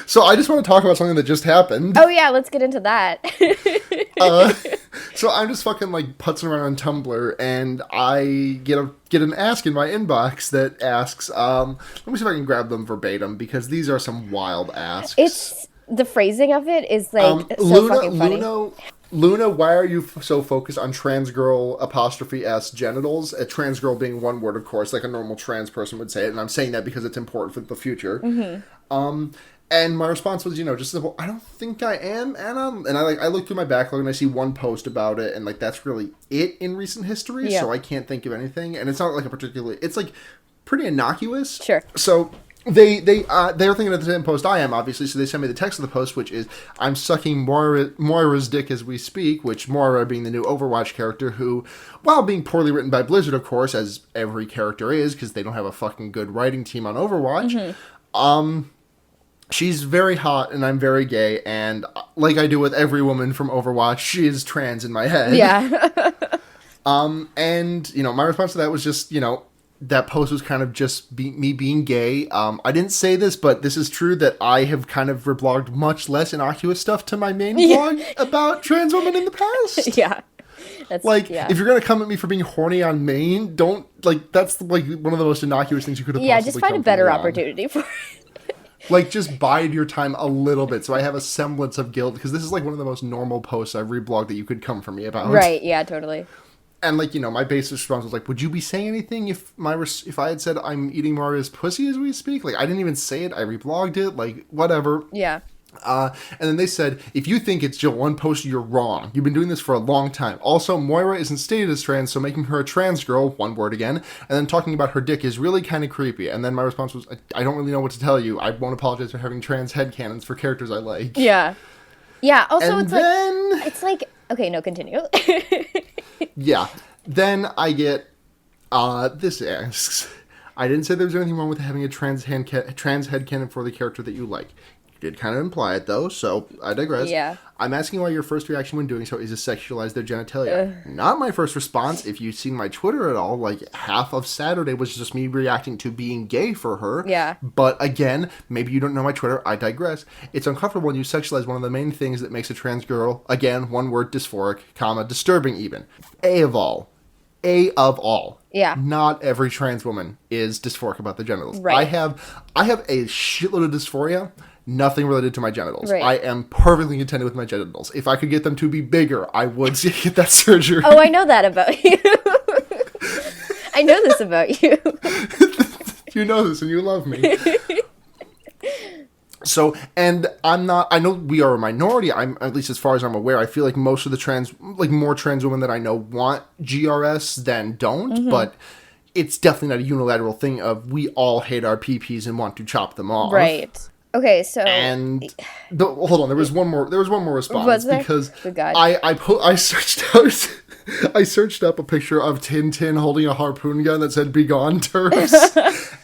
So I just want to talk about something that just happened. Oh yeah, let's get into that. So I'm just fucking like putzing around on Tumblr, and I get an ask in my inbox that asks, let me see if I can grab them verbatim, because these are some wild asks. It's the phrasing of it is like so fucking funny. Luna, why are you so focused on trans girl '(s) genitals? A trans girl being one word, of course, like a normal trans person would say it, and I'm saying that because it's important for the future. Mm-hmm. And my response was, just simple, I don't think I am, Anna. And I look through my backlog and I see one post about it, and like that's really it in recent history, so I can't think of anything. And it's not like it's like pretty innocuous. Sure. So they're thinking of the same post I am, obviously, so they sent me the text of the post, which is, I'm sucking Moira's dick as we speak, which Moira being the new Overwatch character who, while being poorly written by Blizzard, of course, as every character is, because they don't have a fucking good writing team on Overwatch, she's very hot, and I'm very gay, and like I do with every woman from Overwatch, she is trans in my head. Yeah. And, my response to that was just, that post was kind of just me being gay. I didn't say this, but this is true that I have kind of reblogged much less innocuous stuff to my main blog about trans women in the past. Yeah. That's, if you're going to come at me for being horny on main, don't, that's, one of the most innocuous things you could have possibly just find a better opportunity for it. Just bide your time a little bit so I have a semblance of guilt, because this is, one of the most normal posts I've reblogged that you could come for me about. Right, yeah, totally. And, my basic response was, would you be saying anything if I had said I'm eating Maria's pussy as we speak? I didn't even say it. I reblogged it. Whatever. Yeah. And then they said, if you think it's just one post, you're wrong. You've been doing this for a long time. Also, Moira isn't stated as trans, so making her a trans girl, one word again, and then talking about her dick is really kind of creepy. And then my response was, I don't really know what to tell you. I won't apologize for having trans headcanons for characters I like. Yeah. Yeah, also and it's like, okay, no, continue. Yeah. Then I get, this asks, I didn't say there was anything wrong with having a trans headcanon for the character that you like. Did kind of imply it, though, so I digress. Yeah. I'm asking why your first reaction when doing so is to sexualize their genitalia. Not my first response. If you've seen my Twitter at all, half of Saturday was just me reacting to being gay for her. Yeah. But again, maybe you don't know my Twitter. I digress. It's uncomfortable when you sexualize one of the main things that makes a trans girl, again, one word, dysphoric, disturbing even. A of all. Yeah. Not every trans woman is dysphoric about their genitals. Right. I have a shitload of dysphoria. Nothing related to my genitals. Right. I am perfectly contented with my genitals. If I could get them to be bigger, I would get that surgery. Oh, I know that about you. I know this about you. You know this and you love me. So, and I know we are a minority, at least as far as I'm aware, I feel like most of the more trans women that I know want GRS than don't, but it's definitely not a unilateral thing of we all hate our PPs and want to chop them off. Right. Okay, so and hold on, there was one more response. Was there? Because Good God. I searched up a picture of Tintin holding a harpoon gun that said "Begone turfs,"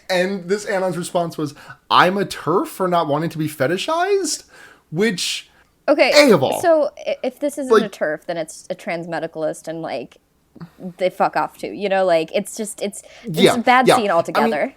and this Anon's response was, "I'm a turf for not wanting to be fetishized," which A of all. So if this isn't a turf, then it's a trans medicalist, and they fuck off too. It's a bad scene altogether.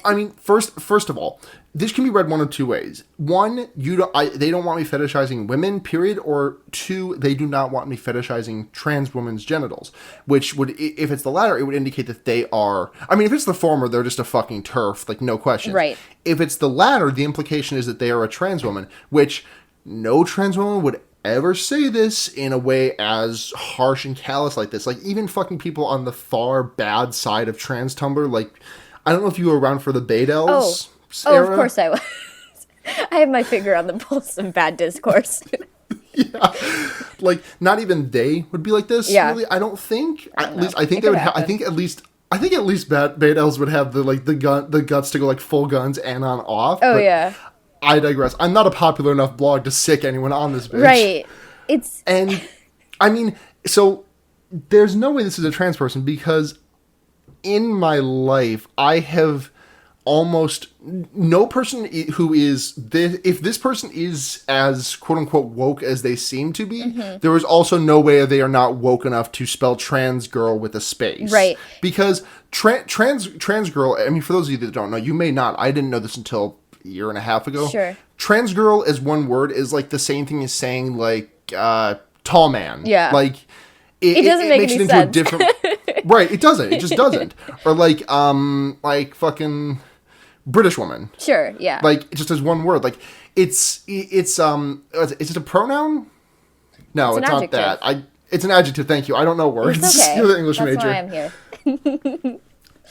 I mean, first of all, this can be read one of two ways. One, they don't want me fetishizing women, period. Or two, they do not want me fetishizing trans women's genitals. Which would, if it's the latter, it would indicate that they are. I mean, if it's the former, they're just a fucking turf, no question. Right. If it's the latter, the implication is that they are a trans woman, which no trans woman would ever say this in a way as harsh and callous like this. Even fucking people on the far bad side of trans Tumblr, I don't know if you were around for the Baydels. Oh, of course I was. I have my finger on the pulse of Bad Discourse. Yeah. Not even they would be like this. Yeah. Really, I don't think. I think they would I think at least Baydels would have the guts to go full guns and on off. Oh, yeah. I digress. I'm not a popular enough blog to sick anyone on this bitch. Right. And, I mean, so, there's no way this is a trans person, because in my life, I have almost no person who is this, if this person is as quote-unquote woke as they seem to be, there is also no way they are not woke enough to spell trans girl with a space. Right. Because trans girl, I mean, for those of you that don't know, you may not, I didn't know this until year and a half ago. Sure. Trans girl as one word is like the same thing as saying like tall man. Yeah. Like it doesn't make any sense. A different right, it doesn't. It just doesn't. Or like fucking British woman. Sure, yeah. Like just as one word. Like is it a pronoun? No, it's not that. It's an adjective, thank you. I don't know words. It's okay. You're the English That's major. why I'm here.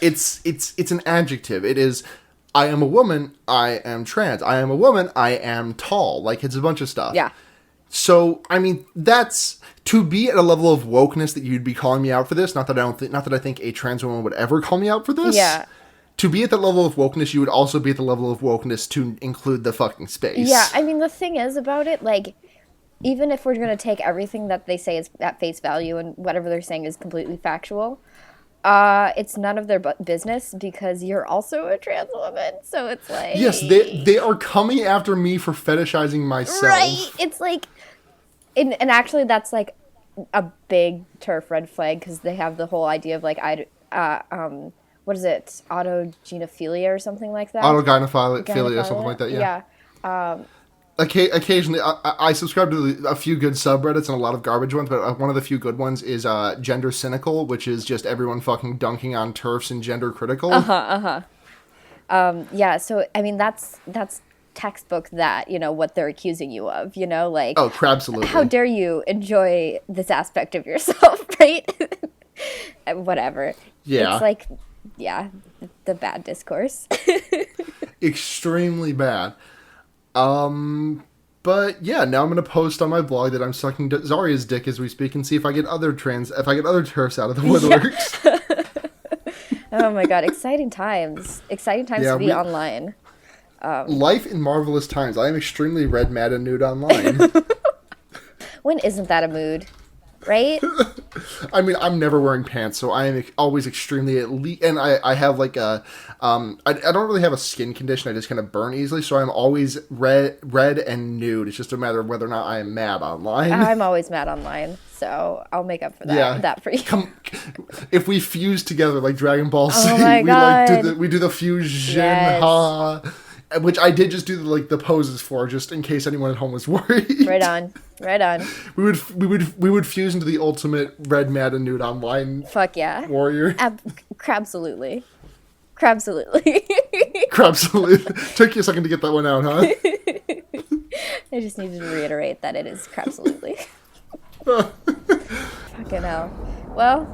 It's an adjective. It is I am a woman, I am trans. I am a woman, I am tall. Like, it's a bunch of stuff. Yeah. So, I mean, that's to be at a level of wokeness that you'd be calling me out for this. Not that I think a trans woman would ever call me out for this. Yeah. To be at that level of wokeness, you would also be at the level of wokeness to include the fucking space. Yeah, I mean, the thing is about it, like, even if we're going to take everything that they say is at face value and whatever they're saying is completely factual, it's none of their business because you're also a trans woman. So it's like... Yes, they are coming after me for fetishizing myself. Right! It's like... And actually, that's, like, a big turf red flag because they have the whole idea of, like, what is it? Autogenophilia or something like that? Autogynephilia or something like that, yeah. Yeah. Occasionally, I subscribe to a few good subreddits and a lot of garbage ones, but one of the few good ones is Gender Cynical, which is just everyone fucking dunking on TERFs and gender critical. Yeah, so, I mean, that's textbook that, you know, what they're accusing you of, you know, like... Oh, absolutely. How dare you enjoy this aspect of yourself, right? Whatever. Yeah. It's like, yeah, the bad discourse. Extremely bad. But yeah, now I'm gonna post on my blog that I'm sucking Zarya's dick as we speak and see if I get other TERFs out of the woodworks. Yeah. Oh my god, exciting times to be online. Life in marvelous times. I am extremely red, mad, and nude online. When isn't that a mood? Right? I mean, I'm never wearing pants, so I am always extremely and I have like I don't really have a skin condition. I just kind of burn easily, so I'm always red and nude. It's just a matter of whether or not I am mad online. I'm always mad online, so I'll make up for that for you. If we fuse together like Dragon Ball Z, my God. we do the fusion, Yes. Which I did just do the poses for, just in case anyone at home was worried. Right on. We would fuse into the ultimate red, mad, and nude online. Fuck yeah. Warrior. Crabsolutely. Crabsolutely. Took you a second to get that one out, huh? I just needed to reiterate that it is crabsolutely. Fucking hell. Well.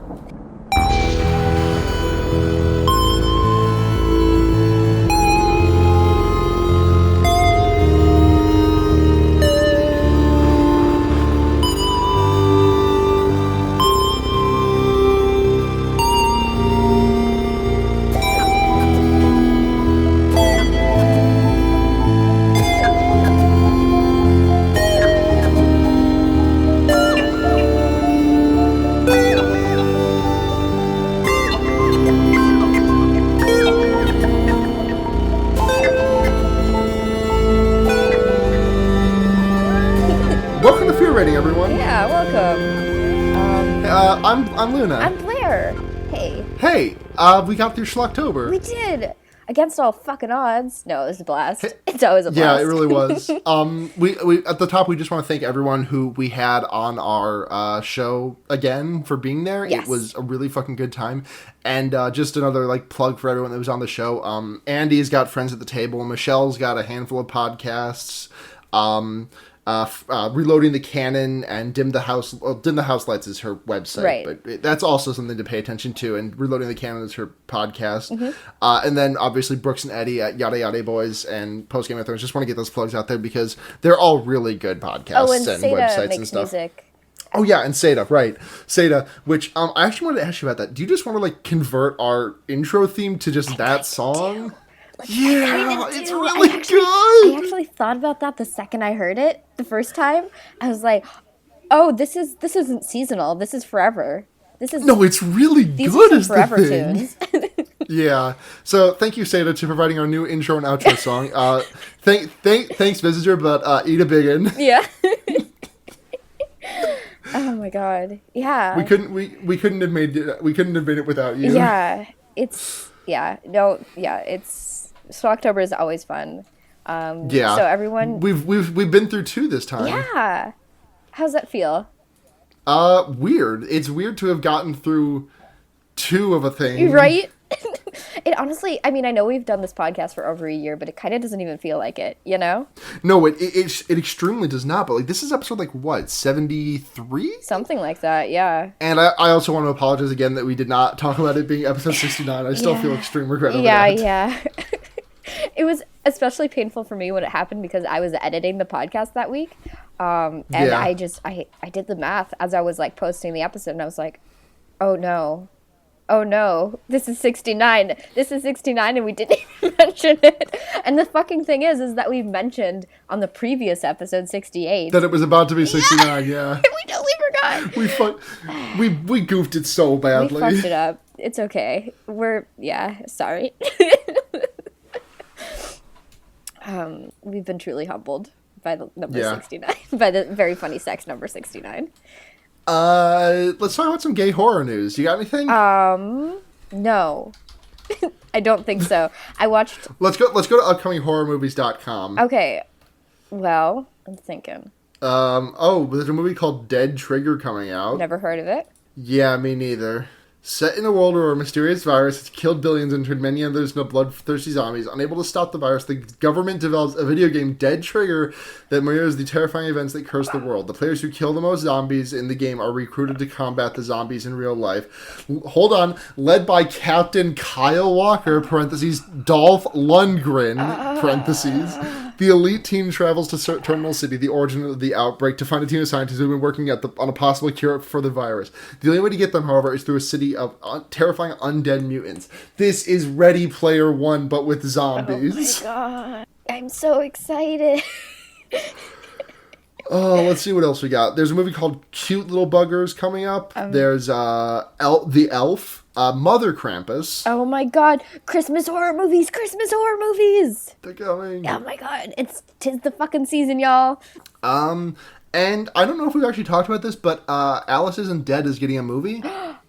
Everyone. Yeah, welcome. I'm Luna. I'm Blair. Hey. Hey, we got through Schloktober. We did. Against all fucking odds. No, it was a blast. It's always a blast. Yeah, it really was. We at the top, we just want to thank everyone who we had on our show again for being there. Yes. It was a really fucking good time. And just another like plug for everyone that was on the show. Andy's got Friends at the Table. Michelle's got a handful of podcasts. Reloading the Canon and Dim the House Lights is her website, right. But that's also something to pay attention to. And Reloading the Canon is her podcast, mm-hmm. And then obviously Brooks and Eddie at Yada Yada Boys and Post Game of Thrones. Just want to get those plugs out there because they're all really good podcasts and websites and stuff. Music. Oh yeah, and Seda, right? Seda, which I actually wanted to ask you about that. Do you just want to like convert our intro theme to just that song? Like, yeah, it's really good. I actually thought about that the second I heard it the first time. I was like, "Oh, this isn't seasonal. This is forever. No, it's really these good. These are forever tunes." Yeah. So thank you, Seda, to providing our new intro and outro song. Thanks, visitor, but eat a biggin. Yeah. Oh my god. Yeah. We couldn't have made it without you. Yeah. It's Schloktober is always fun. Yeah. So everyone, we've been through 2 this time. yeah. How's that feel? Weird. It's weird to have gotten through 2 of a thing. Right? It honestly, I mean, I know we've done this podcast for over a year, but it kind of doesn't even feel like it, you know? No, it extremely does not. But like, this is episode like what, 73? Something like that, yeah. And I also want to apologize again that we did not talk about it being episode 69. I still feel extreme regret over that. Yeah. It was especially painful for me when it happened because I was editing the podcast that week. And I did the math as I was like posting the episode, and I was like, oh no, this is 69. This is 69, and we didn't even mention it. And the fucking thing is that we mentioned on the previous episode 68 that it was about to be 69. Yeah. We totally forgot. We goofed it so badly. We fucked it up. It's okay. Sorry. We've been truly humbled by the number 69, by the very funny sex number 69. Let's talk about some gay horror news. You got anything? No. I don't think so. I watched... Let's go to upcominghorrormovies.com. Okay. Well, I'm thinking. There's a movie called Dead Trigger coming out. Never heard of it. Yeah, me neither. Set in a world where a mysterious virus has killed billions and turned many others into bloodthirsty zombies. Unable to stop the virus, the government develops a video game, Dead Trigger, that mirrors the terrifying events that curse the world. The players who kill the most zombies in the game are recruited to combat the zombies in real life. Hold on. Led by Captain Kyle Walker, parentheses, Dolph Lundgren, parentheses. The elite team travels to Terminal City, the origin of the outbreak, to find a team of scientists who have been working on a possible cure for the virus. The only way to get them, however, is through a city of terrifying undead mutants. This is Ready Player One, but with zombies. Oh my god. I'm so excited. Oh, let's see what else we got. There's a movie called Cute Little Buggers coming up. There's The Elf, Mother Krampus. Oh my god. Christmas horror movies. They're coming. Oh my god. Tis the fucking season, y'all. And I don't know if we've actually talked about this, but Alice Isn't Dead is getting a movie.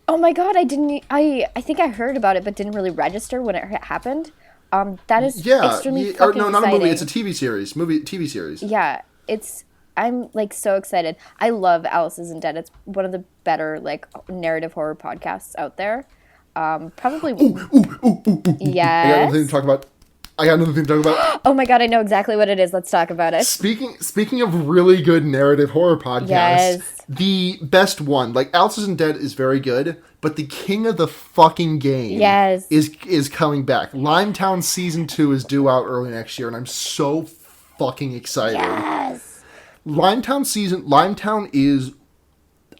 Oh my god, I think I heard about it, but didn't really register when it happened. That is extremely fucking exciting. Not a movie, it's a TV series. TV series. Yeah, I'm, like, so excited. I love Alice Isn't Dead. It's one of the better, like, narrative horror podcasts out there. Probably... Yes? I got another thing to talk about. Oh my god, I know exactly what it is. Let's talk about it. Speaking of really good narrative horror podcasts, the best one, like, Alice Isn't Dead is very good, but the king of the fucking game is coming back. Limetown Season 2 is due out early next year, and I'm so fucking excited. Yes! Limetown is,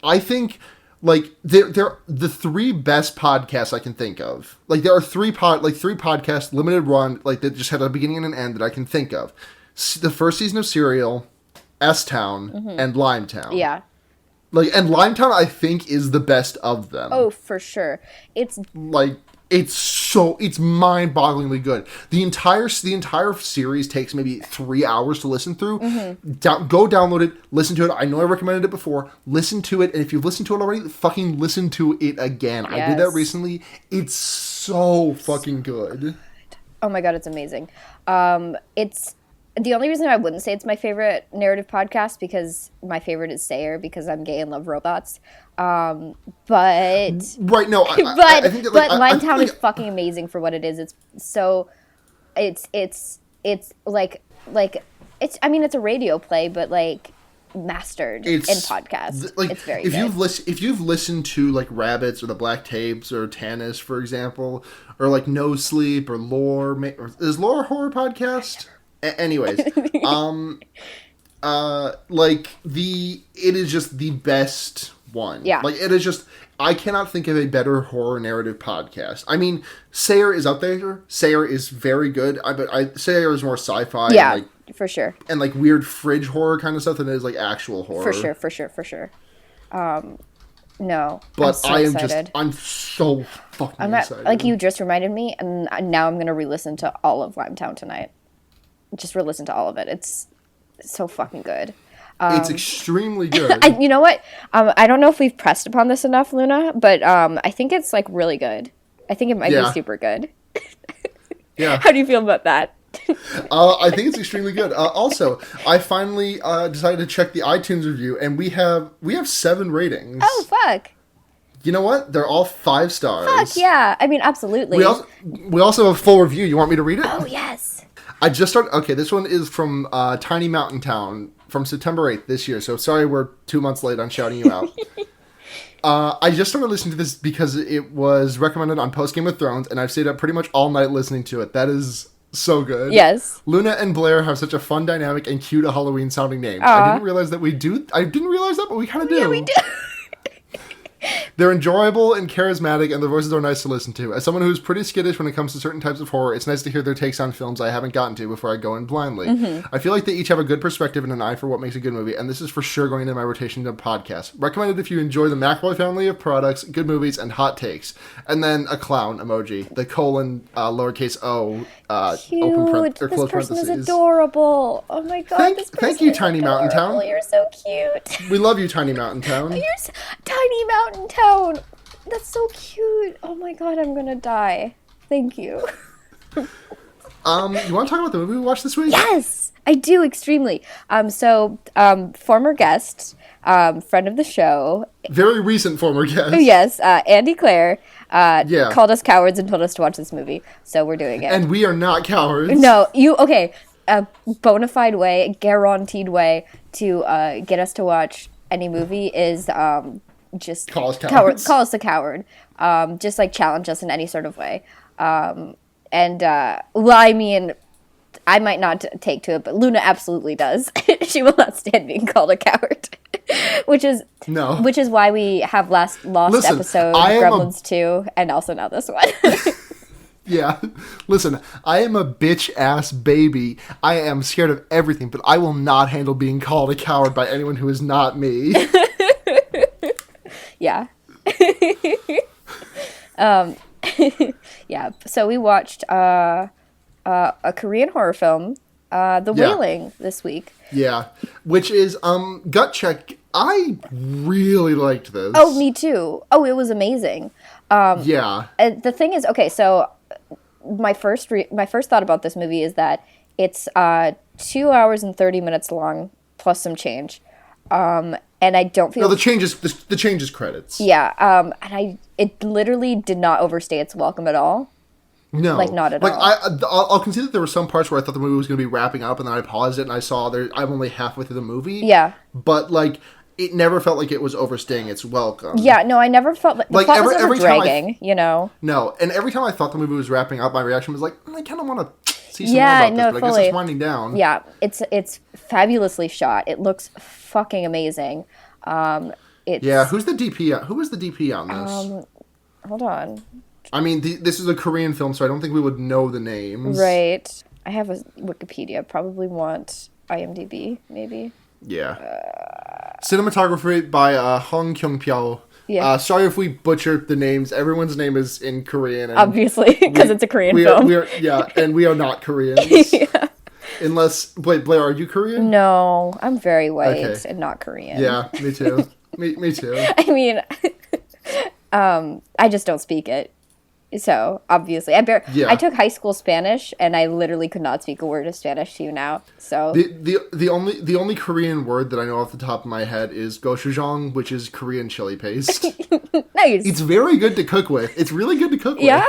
I think, like, they're the 3 best podcasts I can think of. Like, there are 3 podcasts, limited run, like, that just had a beginning and an end that I can think of. The first season of Serial, S-Town, and Limetown. Yeah. Like, and Limetown, I think, is the best of them. Oh, for sure. It's... Like... It's mind-bogglingly good. The entire series takes maybe 3 hours to listen through. Go download it, listen to it. I know I recommended it before. Listen to it, and if you've listened to it already, fucking listen to it again. Yes. I did that recently. It's so fucking good. Oh my god, it's amazing. It's the only reason I wouldn't say it's my favorite narrative podcast because my favorite is Sayer because I'm gay and love robots. But right, no, I think that, like, Limetown is fucking amazing for what it is. It's so, it's like it's. I mean, it's a radio play, but like mastered in podcast. Like, it's very if good. If you've listened to like Rabbits or the Black Tapes or Tannis, for example, or like No Sleep or Lore, is Lore a horror podcast? Anyways, like it is just the best one. Yeah. Like, it is just, I cannot think of a better horror narrative podcast. I mean, Sayer is out there. Sayer is very good. But Sayer is more sci-fi. Yeah, and, like, for sure. And like weird fridge horror kind of stuff than it is like actual horror. For sure. No, but I'm so fucking excited. Like, you just reminded me, and now I'm gonna re-listen to all of Limetown tonight. Just re-listen to all of it. It's so fucking good. It's extremely good. You know what? I don't know if we've pressed upon this enough, Luna, but I think it's, like, really good. I think it might be super good. Yeah. How do you feel about that? I think it's extremely good. Also, I finally decided to check the iTunes review, and we have 7 ratings. Oh, fuck. You know what? They're all 5 stars. Fuck, yeah. I mean, absolutely. We also have a full review. You want me to read it? Oh, yes. I just started... Okay, this one is from Tiny Mountain Town from September 8th this year, so sorry we're 2 months late on shouting you out. I just started listening to this because it was recommended on Post Game of Thrones, and I've stayed up pretty much all night listening to it. That is so good. Yes. Luna and Blair have such a fun dynamic and cute a Halloween-sounding name. Aww. I didn't realize that we do... I didn't realize that, but we kind of do. Yeah, we do. They're enjoyable and charismatic, and their voices are nice to listen to. As someone who's pretty skittish when it comes to certain types of horror, it's nice to hear their takes on films I haven't gotten to before I go in blindly. I feel like they each have a good perspective and an eye for what makes a good movie, and this is for sure going into my rotation of podcasts. Recommended if you enjoy the McAvoy family of products, good movies, and hot takes. And then a clown emoji. The colon, lowercase o, Cute. This person is adorable. Oh my god, this person Thank you, is Tiny adorable. Mountain Town. You're so cute. We love you, Tiny Mountain Town. Tiny Mountain Town. That's so cute. Oh my god, I'm gonna die. Thank you. You want to talk about the movie we watched this week? Yes, I do extremely. Former guest, friend of the show. Very recent former guest. Yes, Andy Clare. Called us cowards and told us to watch this movie, so we're doing it. And we are not cowards. No, a bona fide way, a guaranteed way to get us to watch any movie is just call us cowards. Call us a coward. Just like challenge us in any sort of way. I mean, I might not take to it, but Luna absolutely does. She will not stand being called a coward. Which is why we have lost episode Gremlins 2 and also now this one. Yeah. Listen, I am a bitch-ass baby. I am scared of everything, but I will not handle being called a coward by anyone who is not me. Yeah. Yeah. So we watched a Korean horror film, The Wailing, this week. Yeah. Which is, gut check, I really liked this. Oh, me too. Oh, it was amazing. Yeah. The thing is, okay, so my first thought about this movie is that it's 2 hours and 30 minutes long, plus some change. And I don't feel... No, the change is credits. Yeah, it literally did not overstay its welcome at all. No. Like, not at all. I'll concede that there were some parts where I thought the movie was going to be wrapping up, and then I paused it, and I saw I'm only halfway through the movie. Yeah. But, like, it never felt like it was overstaying its welcome. Yeah, no, I never felt... The plot was never dragging, you know? No, and every time I thought the movie was wrapping up, my reaction was like, I kind of want to see some more about this, but I guess it's winding down. Yeah, it's fabulously shot. It looks fucking amazing. Yeah, who's the DP? Who was the DP on this? Hold on. I mean, this is a Korean film, so I don't think we would know the names. Right. I have a Wikipedia. Probably want IMDb, maybe. Yeah. Cinematography by Hong Kyung-pyo. Yeah. Sorry if we butchered the names. Everyone's name is in Korean. And obviously, because it's a Korean film. And we are not Koreans. Yeah. Unless, wait, Blair, are you Korean? No, I'm very white and not Korean. Yeah, me too. me too. I mean, I just don't speak it. So, obviously, I took high school Spanish, and I literally could not speak a word of Spanish to you now. So the only Korean word that I know off the top of my head is gochujang, which is Korean chili paste. Nice. It's very good to cook with. It's really good to cook with. Yeah.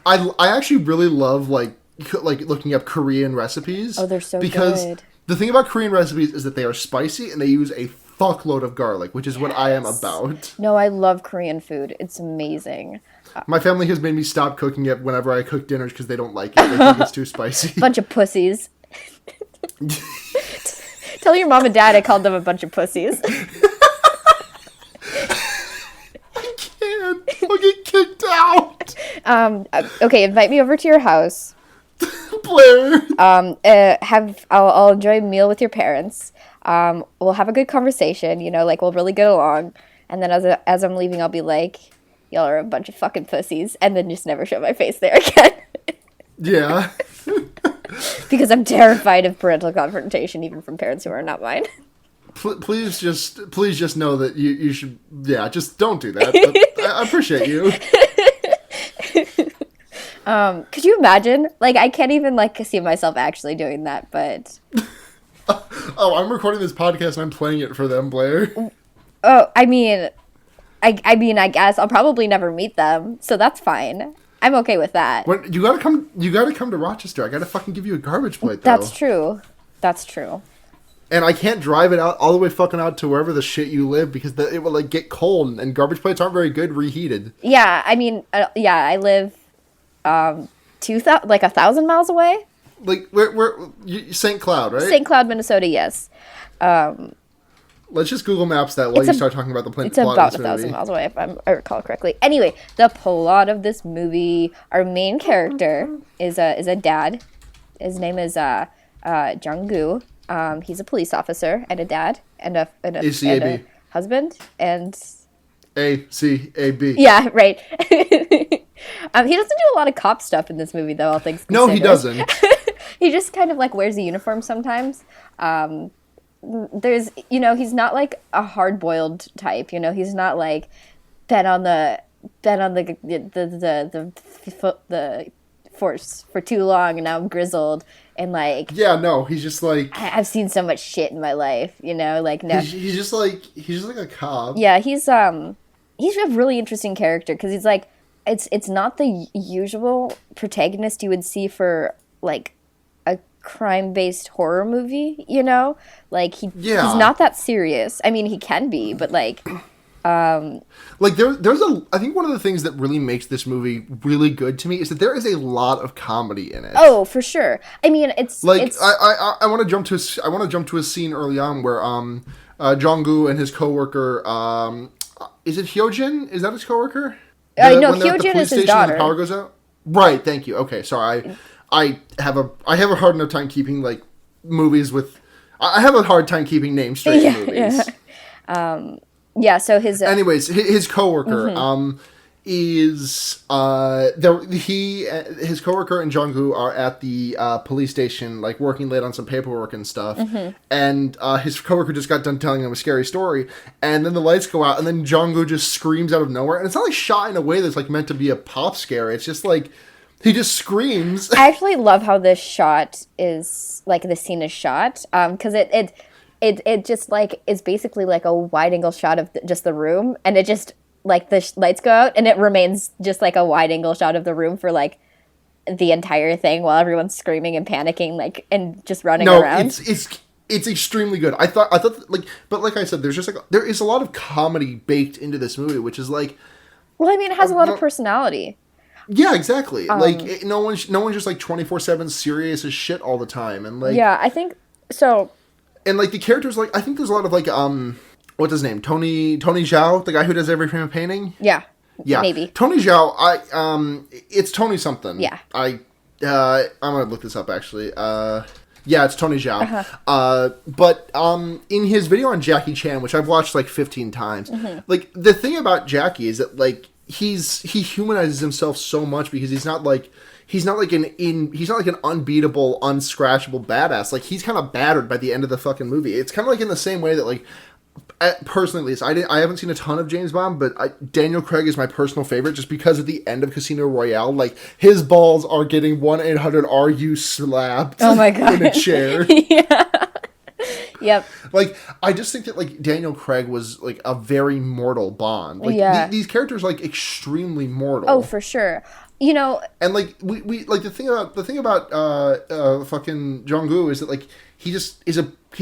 I actually really love like looking up Korean recipes. Oh, they're so because good. The thing about Korean recipes is that they are spicy and they use a fuckload of garlic, which is what I am about. No, I love Korean food. It's amazing. My family has made me stop cooking it whenever I cook dinners because they don't like it. They think it's too spicy. Bunch of pussies. Tell your mom and dad I called them a bunch of pussies. I can't. I'll get kicked out. Okay, invite me over to your house. Blair. I'll enjoy a meal with your parents. We'll have a good conversation, like we'll really get along. And then as I'm leaving, I'll be like, y'all are a bunch of fucking pussies, and then just never show my face there again. Yeah. Because I'm terrified of parental confrontation, even from parents who are not mine. Please just know that you should, just don't do that. But I appreciate you. Could you imagine? Like, I can't even, like, see myself actually doing that, but... Oh, I'm recording this podcast and I'm playing it for them, Blair. Oh, I mean, I guess I'll probably never meet them, so that's fine. I'm okay with that. When, you gotta come to Rochester. I gotta fucking give you a garbage plate, though. That's true. That's true. And I can't drive it out all the way fucking out to wherever the shit you live because it will, like, get cold, and garbage plates aren't very good reheated. Yeah, I mean, I live, 1,000 miles away. Like, we're St. Cloud, right? St. Cloud, Minnesota, yes. Let's just Google Maps that while you start talking about the plot. It's about 1,000 miles away, if I recall correctly. Anyway, the plot of this movie, our main character is a dad. His name is Jung-gu. He's a police officer and a dad and a husband and... A-C-A-B. Yeah, right. He doesn't do a lot of cop stuff in this movie, though, all things considered. No, he doesn't. He just kind of, like, wears a uniform sometimes. There's, he's not, like, a hard-boiled type, he's not, like, been on the force for too long and now I'm grizzled and, like... Yeah, no, he's just, like... I've seen so much shit in my life, like, no. He's just like a cop. Yeah, he's a really interesting character because he's, like, it's not the usual protagonist you would see for, like, a crime-based horror movie, Like, he's not that serious. I mean, he can be, but, like... Like, I think one of the things that really makes this movie really good to me is that there is a lot of comedy in it. Oh, for sure. I mean, it's... Like, I want to jump to a scene early on where, Jong-gu and his coworker, is it Hyojin? Is that his coworker? No, Hyojin is his daughter. The power goes out? Right, thank you. Okay, sorry. I have a hard enough time keeping, like, movies with... I have a hard time keeping names straight in movies. Yeah. Yeah, so his... Anyways, his coworker, his coworker and Jong-gu are at the police station, like, working late on some paperwork and stuff, and his coworker just got done telling him a scary story, and then the lights go out, and then Jong-gu just screams out of nowhere, and it's not, like, shot in a way that's, like, meant to be a pop scare, it's just, like, he just screams. I actually love how this shot is, like, the scene is shot, because it just, like, is basically, like, a wide-angle shot of just the room, and it just, like, the lights go out, and it remains just, like, a wide-angle shot of the room for, like, the entire thing while everyone's screaming and panicking, like, and just running around. It's extremely good. I thought, like, but like I said, there is a lot of comedy baked into this movie, which is, like... Well, I mean, it has a lot of personality. Yeah, exactly. Like, no one's just, like, 24/7 serious as shit all the time, and, like... Yeah, I think... So... And, like, the characters, like, I think there's a lot of, like, what's his name? Tony Zhao, the guy who does every frame of painting? Yeah. Maybe. Tony Zhao, it's Tony something. Yeah. I'm gonna look this up, actually. Yeah, it's Tony Zhao. But in his video on Jackie Chan, which I've watched, like, 15 times, like, the thing about Jackie is that, like, he humanizes himself so much because he's not like an unbeatable, unscratchable badass. Like, he's kind of battered by the end of the fucking movie. It's kind of like in the same way that, like, personally, at least, I haven't seen a ton of James Bond, but Daniel Craig is my personal favorite just because at the end of Casino Royale, like, his balls are getting 1-800-RU slapped oh my God. in a chair. Yeah. Yep. Like, I just think that, like, Daniel Craig was, like, a very mortal Bond. Like, these characters are, like, extremely mortal. Oh, for sure. And, like, we like, the thing about fucking Jong-gu is that, like, he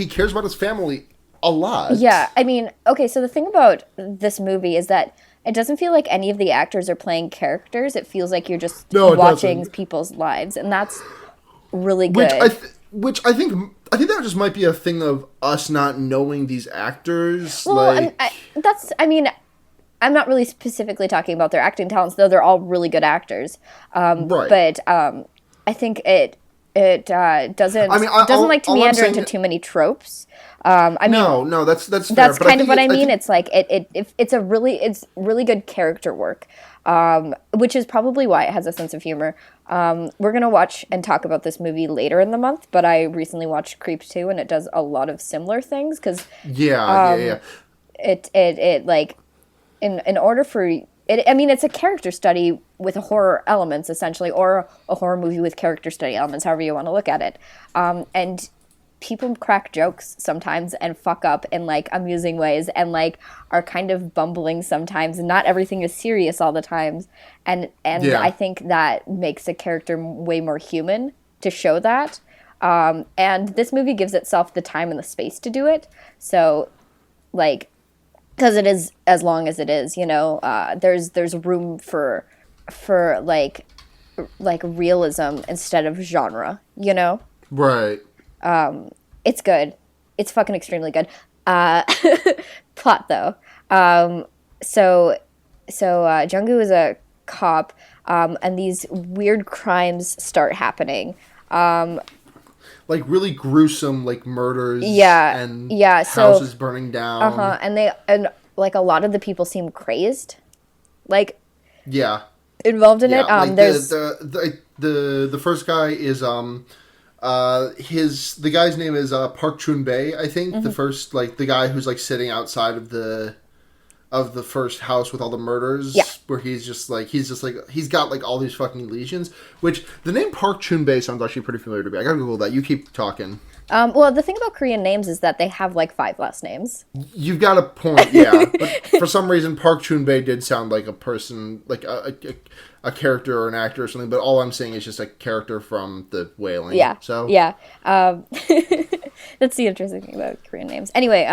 cares about his family a lot. Yeah, I mean, okay, so the thing about this movie is that it doesn't feel like any of the actors are playing characters. It feels like you're just watching people's lives, and that's really good. Which I think that just might be a thing of us not knowing these actors. Well, like... I'm not really specifically talking about their acting talents, though they're all really good actors. Right. But I think it doesn't like to meander into too many tropes. No, that's fair. That's kind of what I mean. It's like it's really good character work, which is probably why it has a sense of humor. We're gonna watch and talk about this movie later in the month, but I recently watched Creep 2, and it does a lot of similar things because it like in order for it. I mean, it's a character study with horror elements, essentially, or a horror movie with character study elements, however you want to look at it. And people crack jokes sometimes and fuck up in, like, amusing ways and, like, are kind of bumbling sometimes, and not everything is serious all the times. And I think that makes a character way more human to show that. And this movie gives itself the time and the space to do it. So, like, because it is as long as it is, you know, there's room for like realism instead of genre, you know? Right. It's good. It's fucking extremely good. Plot, though. So Jung-gu is a cop, and these weird crimes start happening. Like really gruesome, like murders. And houses burning down. And like a lot of the people seem crazed. Like. Yeah. Involved in it. Like There's the first guy is the guy's name is Park Chun-bae, I think. Mm-hmm. The first, like, the guy who's like sitting outside of the first house with all the murders, where he's got like all these fucking lesions, which the name Park Chun-bae sounds actually pretty familiar to me. I gotta Google that. You keep talking. Well, the thing about Korean names is that they have like 5 last names. You've got a point, yeah. But for some reason, Park Chun-bae did sound like a person, like a character or an actor or something, but all I'm saying is just a character from the Wailing. Yeah. So yeah. That's the interesting thing about Korean names. Anyway,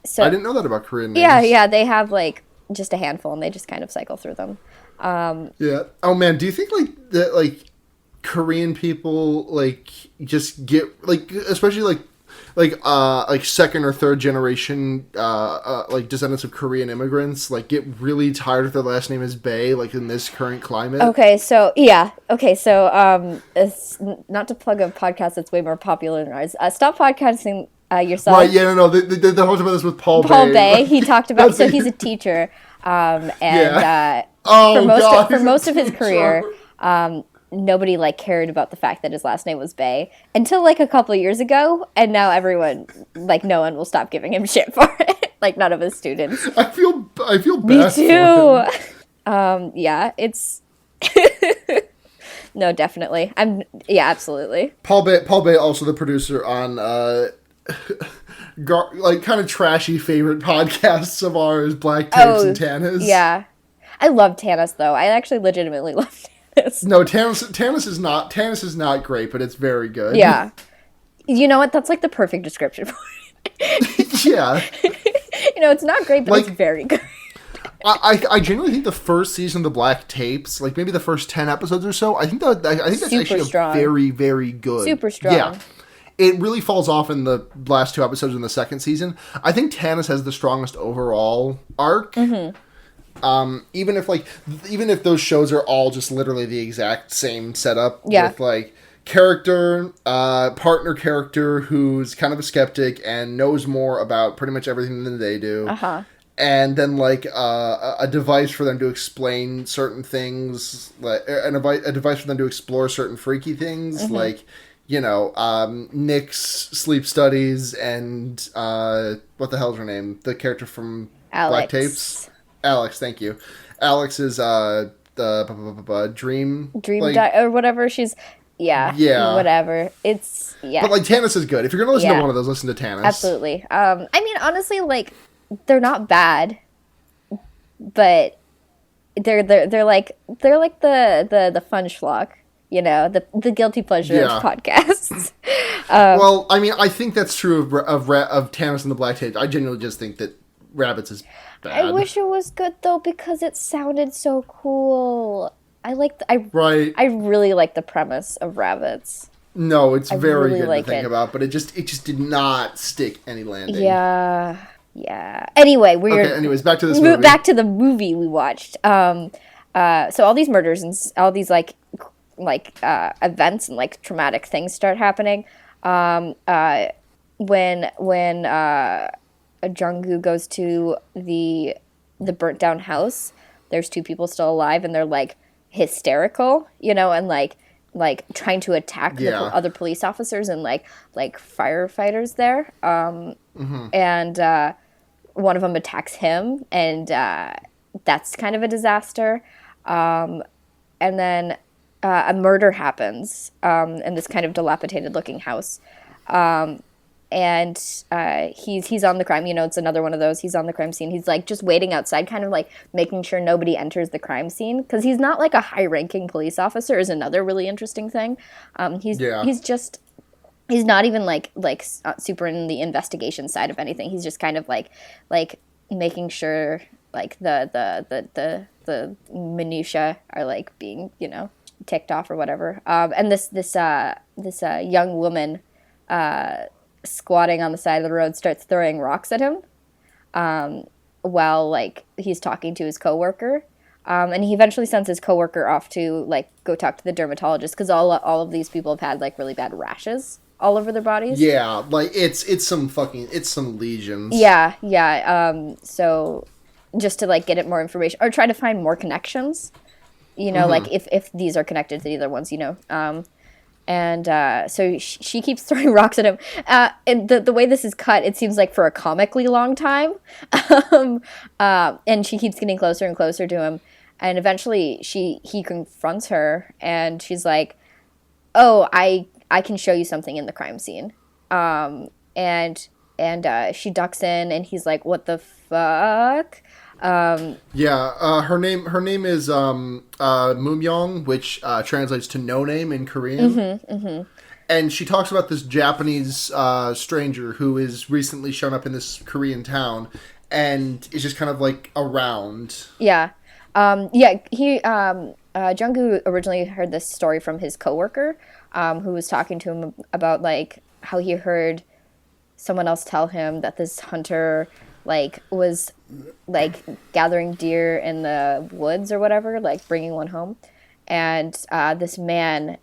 so I didn't know that about Korean names. Yeah, they have like just a handful, and they just kind of cycle through them. Yeah. Oh man, do you think like that, like Korean people like just get like, especially like second or third generation like descendants of Korean immigrants, like get really tired if their last name is Bae, like in this current climate? It's not to plug a podcast that's way more popular than ours. Stop podcasting yourself. Right, yeah, no, they talked about this with Paul Bae. He talked about, so he's a teacher, for most of his career, nobody like cared about the fact that his last name was Bae until like a couple of years ago, and now everyone, like, no one will stop giving him shit for it. Like, none of his students. I feel bad. Me too. It's no, definitely. Absolutely. Paul Bae, also the producer on like kind of trashy favorite podcasts of ours, Black Tapes and Tanis. Yeah, I love Tanis though. I actually legitimately love Tanis. No, Tanis is not great, but it's very good. Yeah, you know what? That's like the perfect description for it. Yeah, it's not great, but like, it's very good. I genuinely think the first season of the Black Tapes, like maybe the first 10 episodes or so, I think that's super actually strong. Very, very good. Super strong. Yeah. It really falls off in the last 2 episodes in the second season. I think Tanis has the strongest overall arc. Mm-hmm. Even if those shows are all just literally the exact same setup, with like partner character who's kind of a skeptic and knows more about pretty much everything than they do. And then like a device for them to explain certain things, like a device for them to explore certain freaky things, mm-hmm. like, Nick's sleep studies and what the hell's her name? The character from Alex. Black Tapes? Alex, thank you. Alex is the dream or whatever. She's whatever. It's But like Tanis is good. If you're gonna listen to one of those, listen to Tanis. Absolutely. I mean, honestly, like, they're not bad, but they're like the fun schlock. The guilty pleasure of podcasts. Well, I mean, I think that's true of Tanis and the Black Tapes. I genuinely just think that Rabbits is bad. I wish it was good though, because it sounded so cool. I really like the premise of Rabbits. No, it's very really good to think about, but it just did not stick any landing. Yeah. Anyway, anyways, back to this movie. Back to the movie we watched. So all these murders and all these like events and like traumatic things start happening. When Jung-gu goes to the burnt down house, there's 2 people still alive, and they're like hysterical, and like trying to attack the other police officers and like firefighters there. Mm-hmm. And one of them attacks him, and that's kind of a disaster. And then a murder happens in this kind of dilapidated looking house. And he's on the crime. It's another one of those. He's on the crime scene. He's like just waiting outside, kind of like making sure nobody enters the crime scene, because he's not like a high-ranking police officer. Is another really interesting thing. He's not even like super in the investigation side of anything. He's just kind of like making sure like the minutia are like being ticked off or whatever. And this young woman squatting on the side of the road starts throwing rocks at him while like he's talking to his coworker. And he eventually sends his coworker off to like go talk to the dermatologist, because all of these people have had like really bad rashes all over their bodies. Yeah, like it's some lesions. Yeah. So just to like get it more information or try to find more connections, like if these are connected to the other ones, And so she keeps throwing rocks at him. And the way this is cut, it seems like for a comically long time. And she keeps getting closer and closer to him. And eventually he confronts her, and she's like, "Oh, I can show you something in the crime scene." And she ducks in, and he's like, "What the fuck?" Her name is Moomyong, which translates to no name in Korean. And she talks about this Japanese stranger who is recently shown up in this Korean town and is just kind of like around. Yeah. Jungkook originally heard this story from his coworker, who was talking to him about like how he heard someone else tell him that this hunter like was like gathering deer in the woods or whatever, like bringing one home, and this man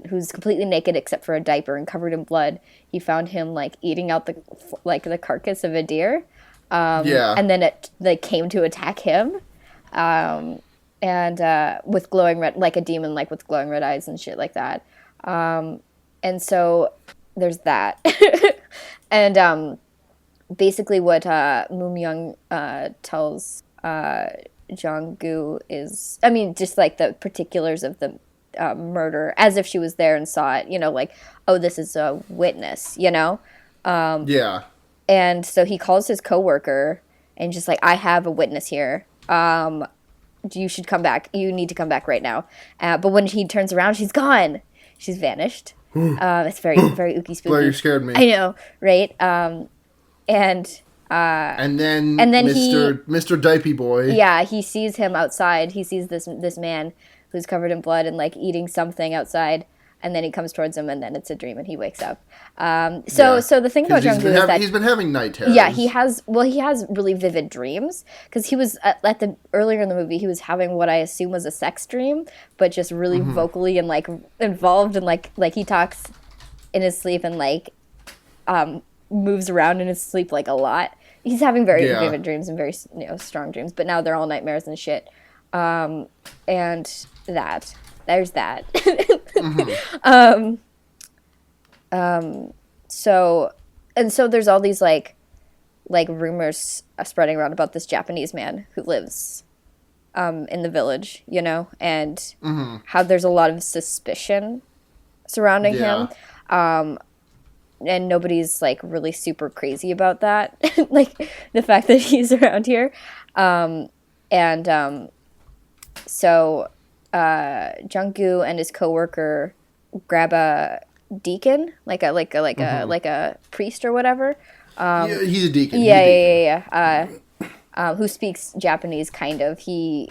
who's completely naked except for a diaper and covered in blood, he found him like eating out the carcass of a deer, and then it like came to attack him, and with glowing red, like a demon, like with glowing red eyes and shit like that, and so there's that. And basically what Moomyong tells Jungkook is, I mean, just like the particulars of the murder, as if she was there and saw it, like, oh, this is a witness, Yeah. And so he calls his coworker and just like, I have a witness here. You should come back. You need to come back right now. But when he turns around, she's gone. She's vanished. It's very, very ooky spooky. Blair, you scared me. I know, right? And then Mr. Diaper Boy. Yeah, he sees him outside. He sees this man who's covered in blood and like eating something outside, and then he comes towards him, and then it's a dream, and he wakes up. So the thing about Jungkook is that he's been having night terrors. Yeah, he has really vivid dreams, because he was earlier in the movie he was having what I assume was a sex dream, but just really vocally and like involved, and like he talks in his sleep and like moves around in his sleep like a lot. He's having very vivid dreams and very strong dreams, but now they're all nightmares and shit. And there's that. So there's all these like rumors spreading around about this Japanese man who lives in the village, and how there's a lot of suspicion surrounding him. And nobody's like really super crazy about that, like the fact that he's around here. So Jungkook and his coworker grab a deacon, like a priest or whatever. He's a deacon. Who speaks Japanese kind of. He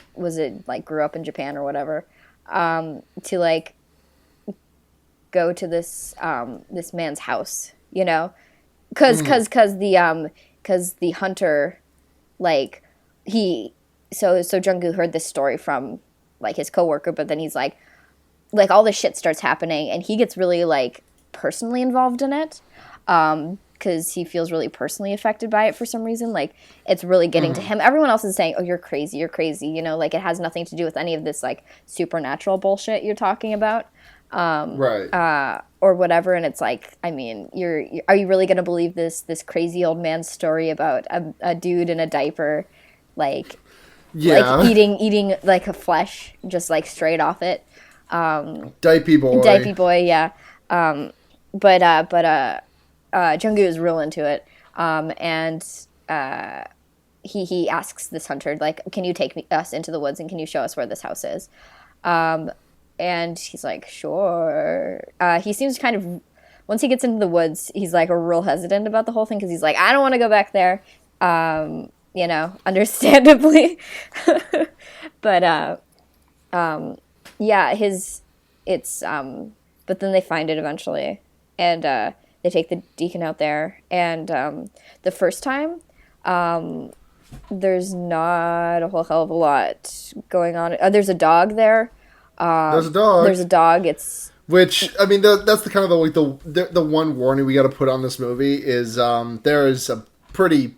grew up in Japan or whatever. To like go to this man's house, because the hunter, like so Jungkook heard this story from like his coworker, but then he's like all this shit starts happening, and he gets really like personally involved in it, because he feels really personally affected by it for some reason. Like it's really getting to him. Everyone else is saying, "Oh, you're crazy, like it has nothing to do with any of this like supernatural bullshit you're talking about." Right. Or whatever, and it's like, I mean, are you really gonna believe this crazy old man's story about a dude in a diaper, like Yeah. like eating like a flesh, just like straight off it. Diaper boy. Diaper boy, yeah. But Jung-goo is real into it. And he asks this hunter, like, can you take us into the woods and can you show us where this house is? And he's like, sure. He seems kind of, once he gets into the woods, he's like real hesitant about the whole thing because he's like, I don't want to go back there. You know, understandably. But yeah, but then they find it eventually, and they take the deacon out there, and the first time, there's not a whole hell of a lot going on. There's a dog there. There's a dog. There's a dog. Which, I mean, that's the kind of the one warning we got to put on this movie is there is a pretty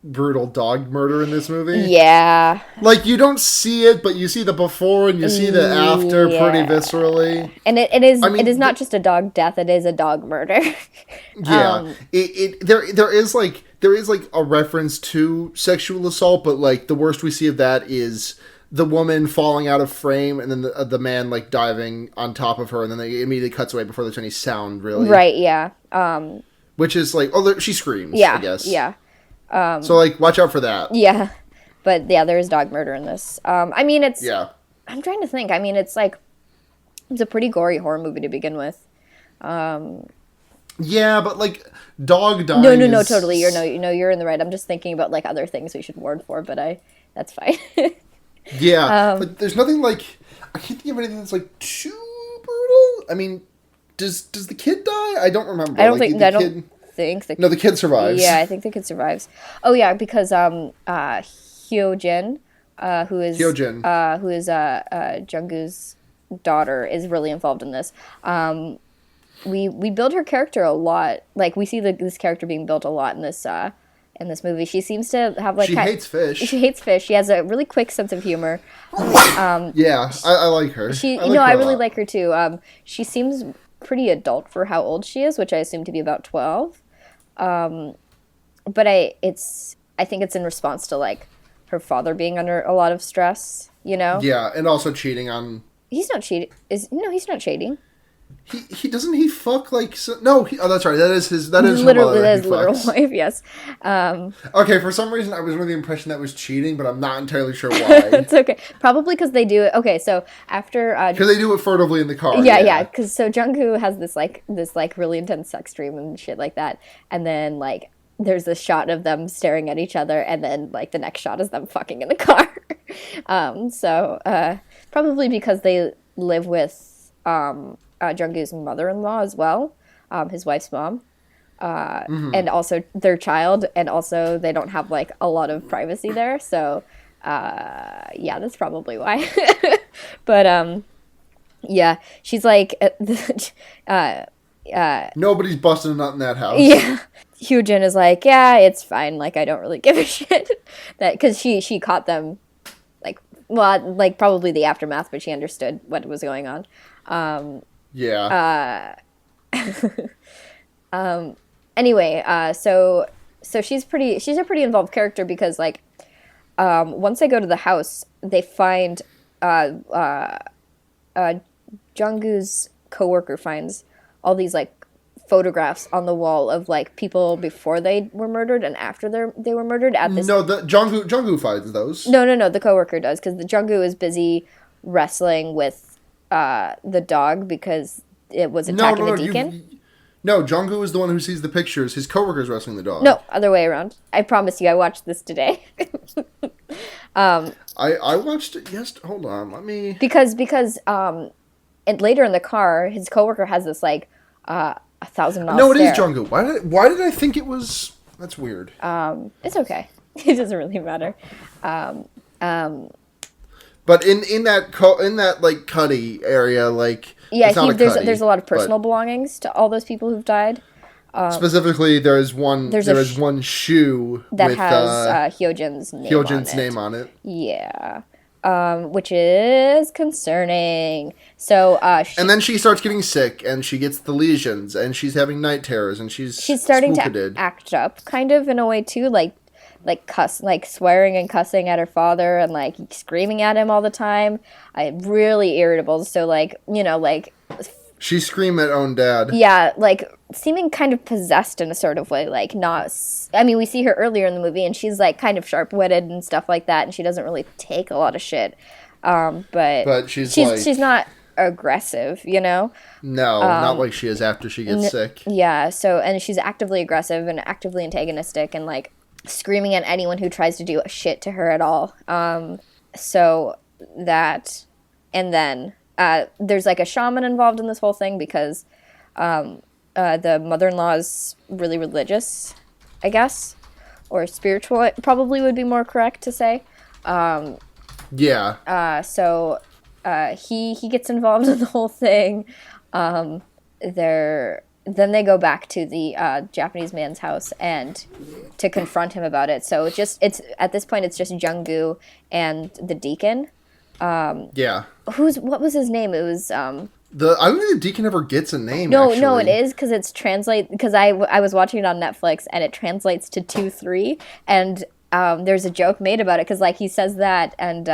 brutal dog murder in this movie. Yeah. Like, you don't see it, but you see the before and you see the after pretty viscerally. And it is not just a dog death, it is a dog murder. Yeah. There is a reference to sexual assault, but like the worst we see of that is the woman falling out of frame and then the man like diving on top of her, and then they immediately cuts away before there's any sound, really. Right, yeah. Which is like, she screams, yeah, I guess. Yeah. So, like, watch out for that. Yeah. But, yeah, there is dog murder in this. I mean, it's... Yeah. I'm trying to think. I mean, it's like... It's a pretty gory horror movie to begin with. Yeah, but, like, dog dying No, totally. You're in the right. I'm just thinking about, like, other things we should warn for, but that's fine. Yeah. But there's nothing, like... I can't think of anything that's, like, too brutal. I mean, does the kid die? I don't remember. I don't like, think... No, the kid survives. Yeah, I think the kid survives. Oh yeah, because Hyojin, who is Jung-goo's daughter, is really involved in this. We build her character a lot. Like, we see this character being built a lot in this movie. She seems to have like... She hates fish. She hates fish. She has a really quick sense of humor. Yeah, I like her. I really like her too. She seems pretty adult for how old she is, which I assume to be about 12. But I think it's in response to like her father being under a lot of stress, you know? Yeah, and also cheating on... He's not cheating. He's not cheating. He doesn't he fuck like... that's right. That is his literally his literal wife, yes. Okay, for some reason I was under the impression that was cheating, but I'm not entirely sure why. It's okay. Probably because they do it... Okay, so after... Because they do it furtively in the car. Yeah, because so Jung-goo has this really intense sex dream and shit like that, and then like there's this shot of them staring at each other, and then like the next shot is them fucking in the car. Probably because they live with Jung-goo's mother-in-law as well, his wife's mom, and also their child, and also they don't have like a lot of privacy there, so yeah, that's probably why. But yeah, she's like nobody's busting a nut in that house. Yeah. Hyojin is like, yeah, it's fine, like I don't really give a shit. That because she caught them like probably the aftermath, but she understood what was going on. Yeah. Anyway, so she's a pretty involved character because like once they go to the house, they find Jung-goo's coworker finds all these like photographs on the wall of like people before they were murdered and after they were murdered at this. No, the Jung-goo finds those. No, the coworker does, because the Jung-goo is busy wrestling with the dog because it was attacking the deacon. No, Jung-goo is the one who sees the pictures. His coworker's wrestling the dog. No, other way around. I promise you, I watched this today. I watched it. Yes, hold on. Let me. Because and later in the car, his coworker has this like 1,000-mile No, it stare. is Jung-goo. Why did I think it was? That's weird. It's okay. It doesn't really matter. But in that like cuddy area, like yeah, it's not there's a lot of personal belongings to all those people who've died. Specifically, there is one shoe that with, has Hyojin's name on it. Yeah, which is concerning. So, and then she starts getting sick, and she gets the lesions, and she's having night terrors, and she's starting spookaded. to act up, kind of in a way too. Like like swearing and cussing at her father and like screaming at him all the time. Really irritable. So like, you know, like she screamed at own dad. Yeah, like seeming kind of possessed in a sort of way, like not. I mean, we see her earlier in the movie, and she's like kind of sharp-witted and stuff like that, and she doesn't really take a lot of shit. But she's not aggressive, you know. No, not like she is after she gets sick. Yeah. So, and she's actively aggressive and actively antagonistic, and like screaming at anyone who tries to do shit to her at all. So that, and then. There's like a shaman involved in this whole thing because the mother-in-law is really religious, I guess, or spiritual. It probably would be more correct to say. Yeah. So he gets involved in the whole thing. Then they go back to the Japanese man's house and to confront him about it. So it's at this point it's just Jung-gu and the deacon. Yeah. What was his name? It was I don't think the deacon ever gets a name. No, actually. no, it is because it's because I was watching it on Netflix and it translates to 2-3 and there's a joke made about it because like he says that and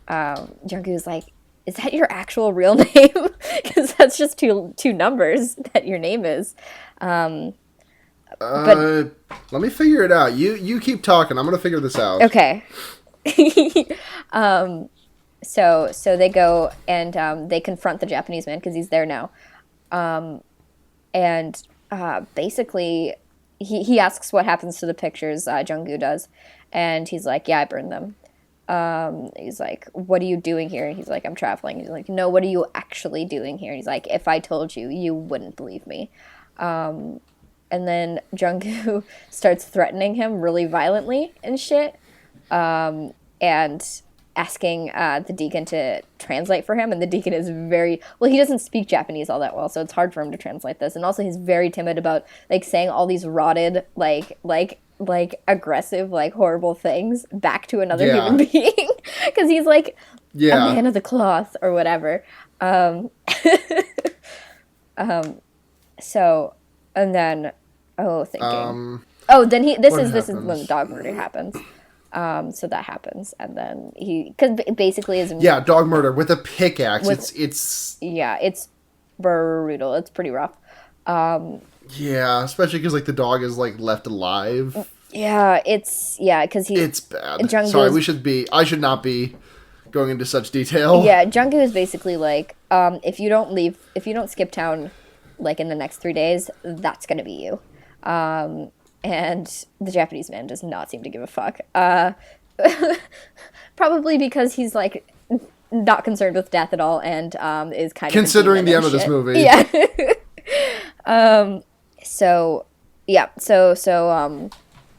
Jungkook's like, is that your actual real name? Because that's just two numbers that your name is. But let me figure it out. You keep talking. I'm gonna figure this out. Okay. So they go and they confront the Japanese man because he's there now, and basically he asks what happens to the pictures. Jung-gu does, and he's like, "Yeah, I burned them." He's like, "What are you doing here?" And he's like, "I'm traveling." He's like, "No, what are you actually doing here?" And he's like, "If I told you, you wouldn't believe me." And then Jung-gu starts threatening him really violently and shit. And asking the deacon to translate for him, and the deacon is he doesn't speak Japanese all that well, so it's hard for him to translate this, and also he's very timid about like saying all these rotted like aggressive like horrible things back to another human being because he's like a man of the cloth or whatever. So and then then this is when the dog murder happens. So that happens, and then because basically is dog murder with a pickaxe. It's brutal. It's pretty rough. Especially because like the dog is like left alive. Yeah, because it's bad. Sorry, I should not be going into such detail. Yeah, Jung-gu is basically like, if you don't skip town, like in the next 3 days, that's gonna be you. And the Japanese man does not seem to give a fuck. Probably because he's like not concerned with death at all, and is kind of considering the end of this movie. Yeah.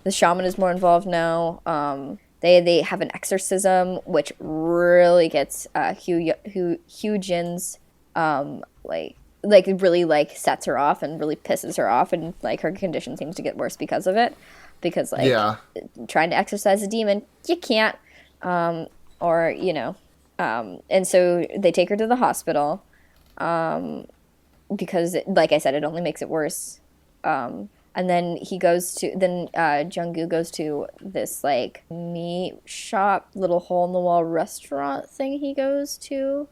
The shaman is more involved now. They have an exorcism, which really gets Hugh Jin's like really like sets her off and really pisses her off, and like her condition seems to get worse because of it, because like trying to exorcise a demon, you can't, or you know, and so they take her to the hospital, because like I said, it only makes it worse, and then Jung-gu goes to this like meat shop, little hole in the wall restaurant thing he goes to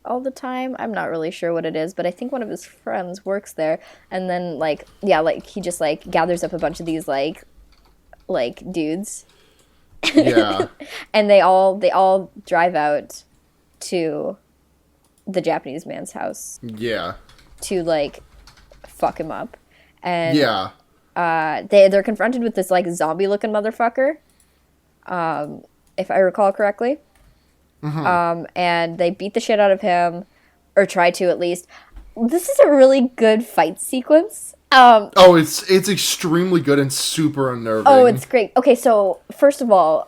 all the time. I'm not really sure what it is, but I think one of his friends works there, and then he just like gathers up a bunch of these like dudes, and they all drive out to the Japanese man's house, to like fuck him up, and they're confronted with this like zombie looking motherfucker, if I recall correctly. Mm-hmm. And they beat the shit out of him, or try to at least. This is a really good fight sequence. It's extremely good and super unnerving. Oh, it's great. Okay, so first of all,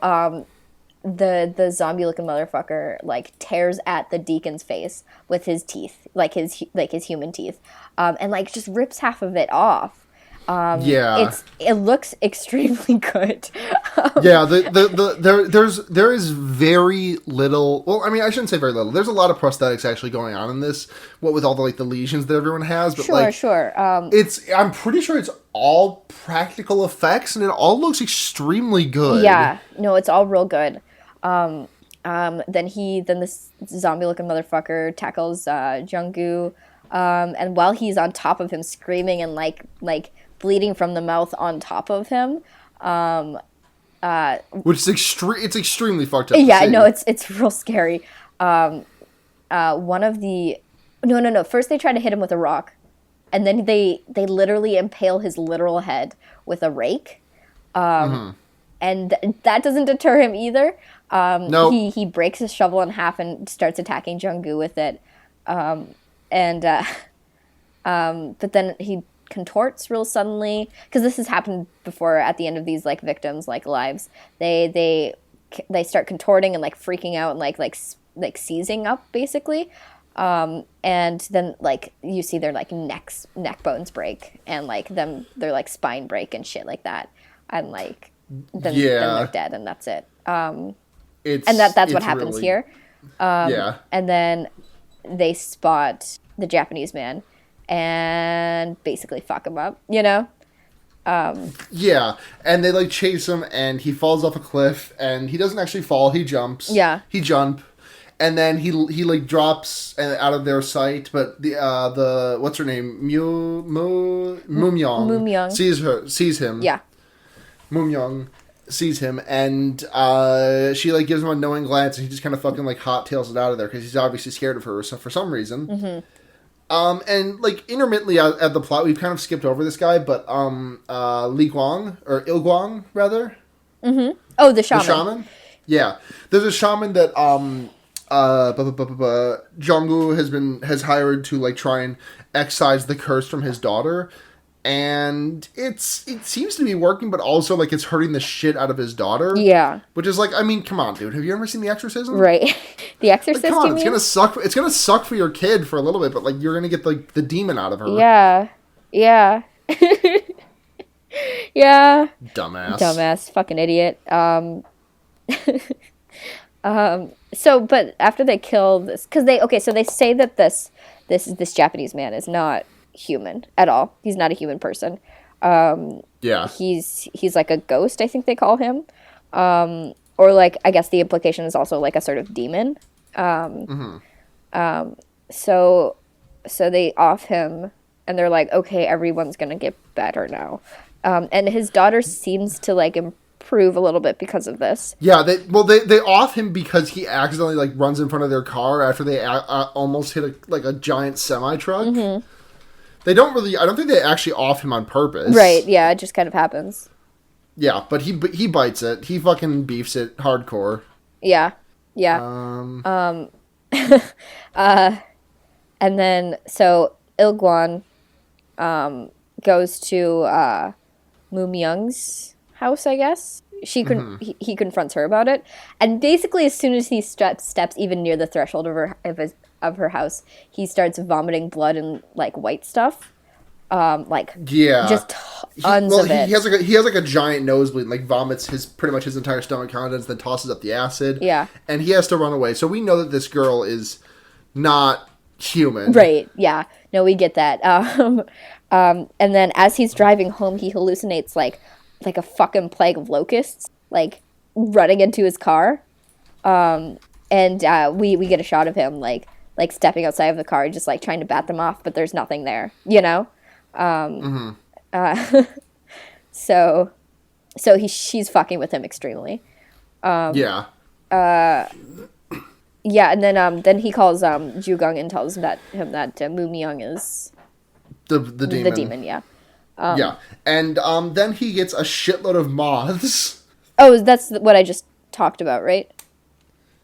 the zombie looking motherfucker like tears at the deacon's face with his teeth, like his human teeth, and like just rips half of it off. Yeah. It looks extremely good. Yeah, there is very little. Well, I mean, I shouldn't say very little. There's a lot of prosthetics actually going on in this. What with all the the lesions that everyone has, but Sure. I'm pretty sure it's all practical effects, and it all looks extremely good. Yeah, no, it's all real good. Then this zombie-looking motherfucker tackles Junggu, and while he's on top of him, screaming and like bleeding from the mouth on top of him, Which is extremely fucked up. Yeah, no, it's real scary. One of the no. First they try to hit him with a rock, and then they literally impale his literal head with a rake. And that doesn't deter him either. No. He breaks his shovel in half and starts attacking Junggu with it. But then he contorts real suddenly, because this has happened before at the end of these victims lives. They start contorting and freaking out and like seizing up basically. And then you see their neck bones break, and their spine break and shit like that, and then they're dead, and that's it. And that's what happens really, here. And then they spot the Japanese man and basically fuck him up, Yeah, and they chase him, and he falls off a cliff, and he doesn't actually fall. He jumps. Yeah, he jump, and then he drops out of their sight. But the what's her name, Moomyong sees him. Yeah. Moomyong sees him, and she gives him a knowing glance, and he just kind of fucking hot tails it out of there, because he's obviously scared of her for some reason. Mm-hmm. And intermittently at the plot, we've kind of skipped over this guy, but Li Guang, or Il Guang rather. Mm-hmm. Oh, the shaman. The shaman. Yeah, there's a shaman that Junggu has hired to try and excise the curse from his daughter. And it seems to be working, but also it's hurting the shit out of his daughter. Yeah, which is I mean, come on, dude. Have you ever seen The Exorcism? Right, The Exorcist. Come on, it's gonna suck. It's gonna suck for your kid for a little bit, but you're gonna get the demon out of her. Yeah, yeah, yeah. Dumbass, fucking idiot. So, but after they kill this, because they say that this Japanese man is not human at all. He's not a human person. Yeah. He's like a ghost, I think they call him. Or I guess the implication is also a sort of demon. So they off him, and they're okay, everyone's gonna get better now. And his daughter seems to improve a little bit because of this. Yeah, they off him because he accidentally runs in front of their car after they almost hit a giant semi truck. Mm-hmm. They don't really. I don't think they actually off him on purpose. Right? Yeah, it just kind of happens. Yeah, but he bites it. He fucking beefs it hardcore. Yeah. And then so Il-guan goes to Moomyung's house, I guess. He confronts her about it, and basically as soon as he steps even near the threshold of her house, he starts vomiting blood and white stuff. Just tons of it. He has a giant nosebleed, vomits pretty much his entire stomach contents, then tosses up the acid. Yeah, and he has to run away. So we know that this girl is not human. Right? Yeah. No, we get that. And then as he's driving home, he hallucinates a fucking plague of locusts running into his car. And we get a shot of him stepping outside of the car, just trying to bat them off, but there's nothing there, So she's fucking with him extremely. Yeah. Yeah, and then he calls Jugung and tells him that Moomyung is the demon. The demon, yeah. Yeah, and then he gets a shitload of moths. Oh, that's what I just talked about, right?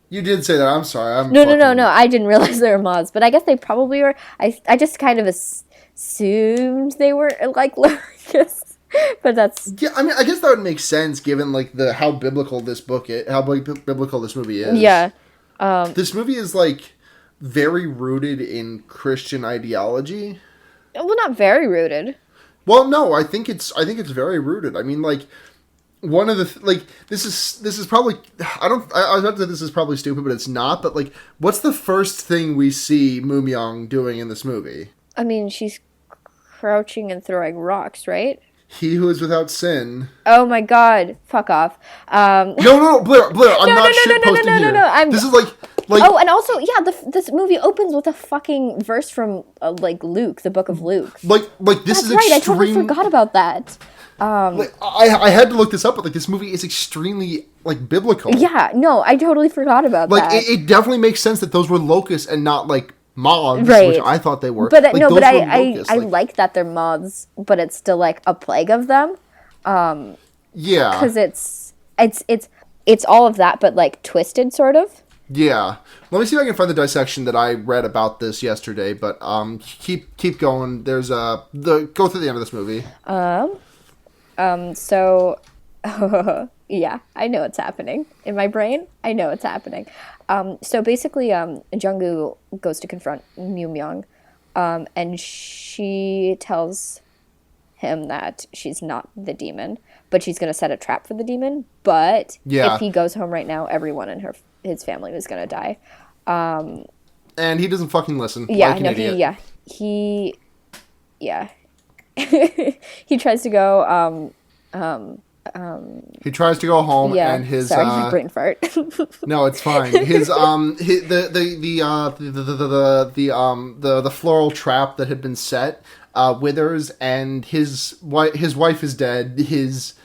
You did say that. I'm sorry. No. I didn't realize they were moths, but I guess they probably were. I just kind of assumed they were locusts, but that's yeah. I mean, I guess that would make sense given how biblical this book is, how biblical this movie is. Yeah. This movie is very rooted in Christian ideology. Well, not very rooted. Well, no, I think it's very rooted. I mean, like, one of the like this is probably I was about to say this is probably stupid, but it's not. But like, what's the first thing we see Moomyong doing in this movie? I mean, she's crouching and throwing rocks, right? He who is without sin. Oh my god! Fuck off. No, Blair. I'm not shitposting here. No. This is like. Oh, and also, yeah, this movie opens with a fucking verse from like Luke, the Book of Luke. Like this That's is right. extreme. I totally forgot about that. I had to look this up, but like this movie is extremely like biblical. Yeah, no, I totally forgot about that. Like it definitely makes sense that those were locusts and not like moths, right. which I thought they were. But like, no, but locusts, I like that they're moths, but it's still like a plague of them. Yeah, because it's all of that, but like twisted, sort of. Yeah. Let me see if I can find the dissection that I read about this yesterday, but keep going. There's go through the end of this movie. So yeah, I know what's happening. In my brain, I know what's happening. So basically Junggu goes to confront Moomyong, and she tells him that she's not the demon, but she's going to set a trap for the demon, but if he goes home right now, everyone in his family was going to die. And he doesn't fucking listen. Yeah, like an idiot. he he tries to go he tries to go home, and his sorry, brain fart. No, it's fine. His the floral trap that had been set withers, and his wife is dead. His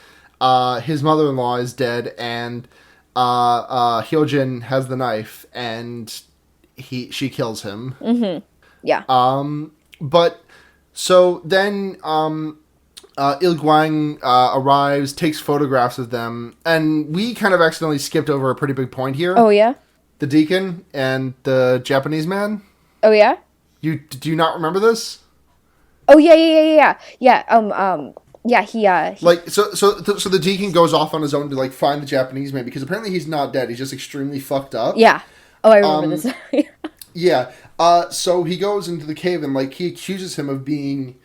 mother-in-law is dead, and Hyojin has the knife, and she kills him. Mm-hmm. Yeah. But so then Il Guang arrives, takes photographs of them, and we kind of accidentally skipped over a pretty big point here. Oh yeah. The deacon and the Japanese man. Oh yeah. Do you not remember this? Oh yeah. Yeah, he like so the deacon goes off on his own to like find the Japanese man, because apparently he's not dead. He's just extremely fucked up. Yeah. Oh, I remember this. Yeah. So he goes into the cave, and like he accuses him of being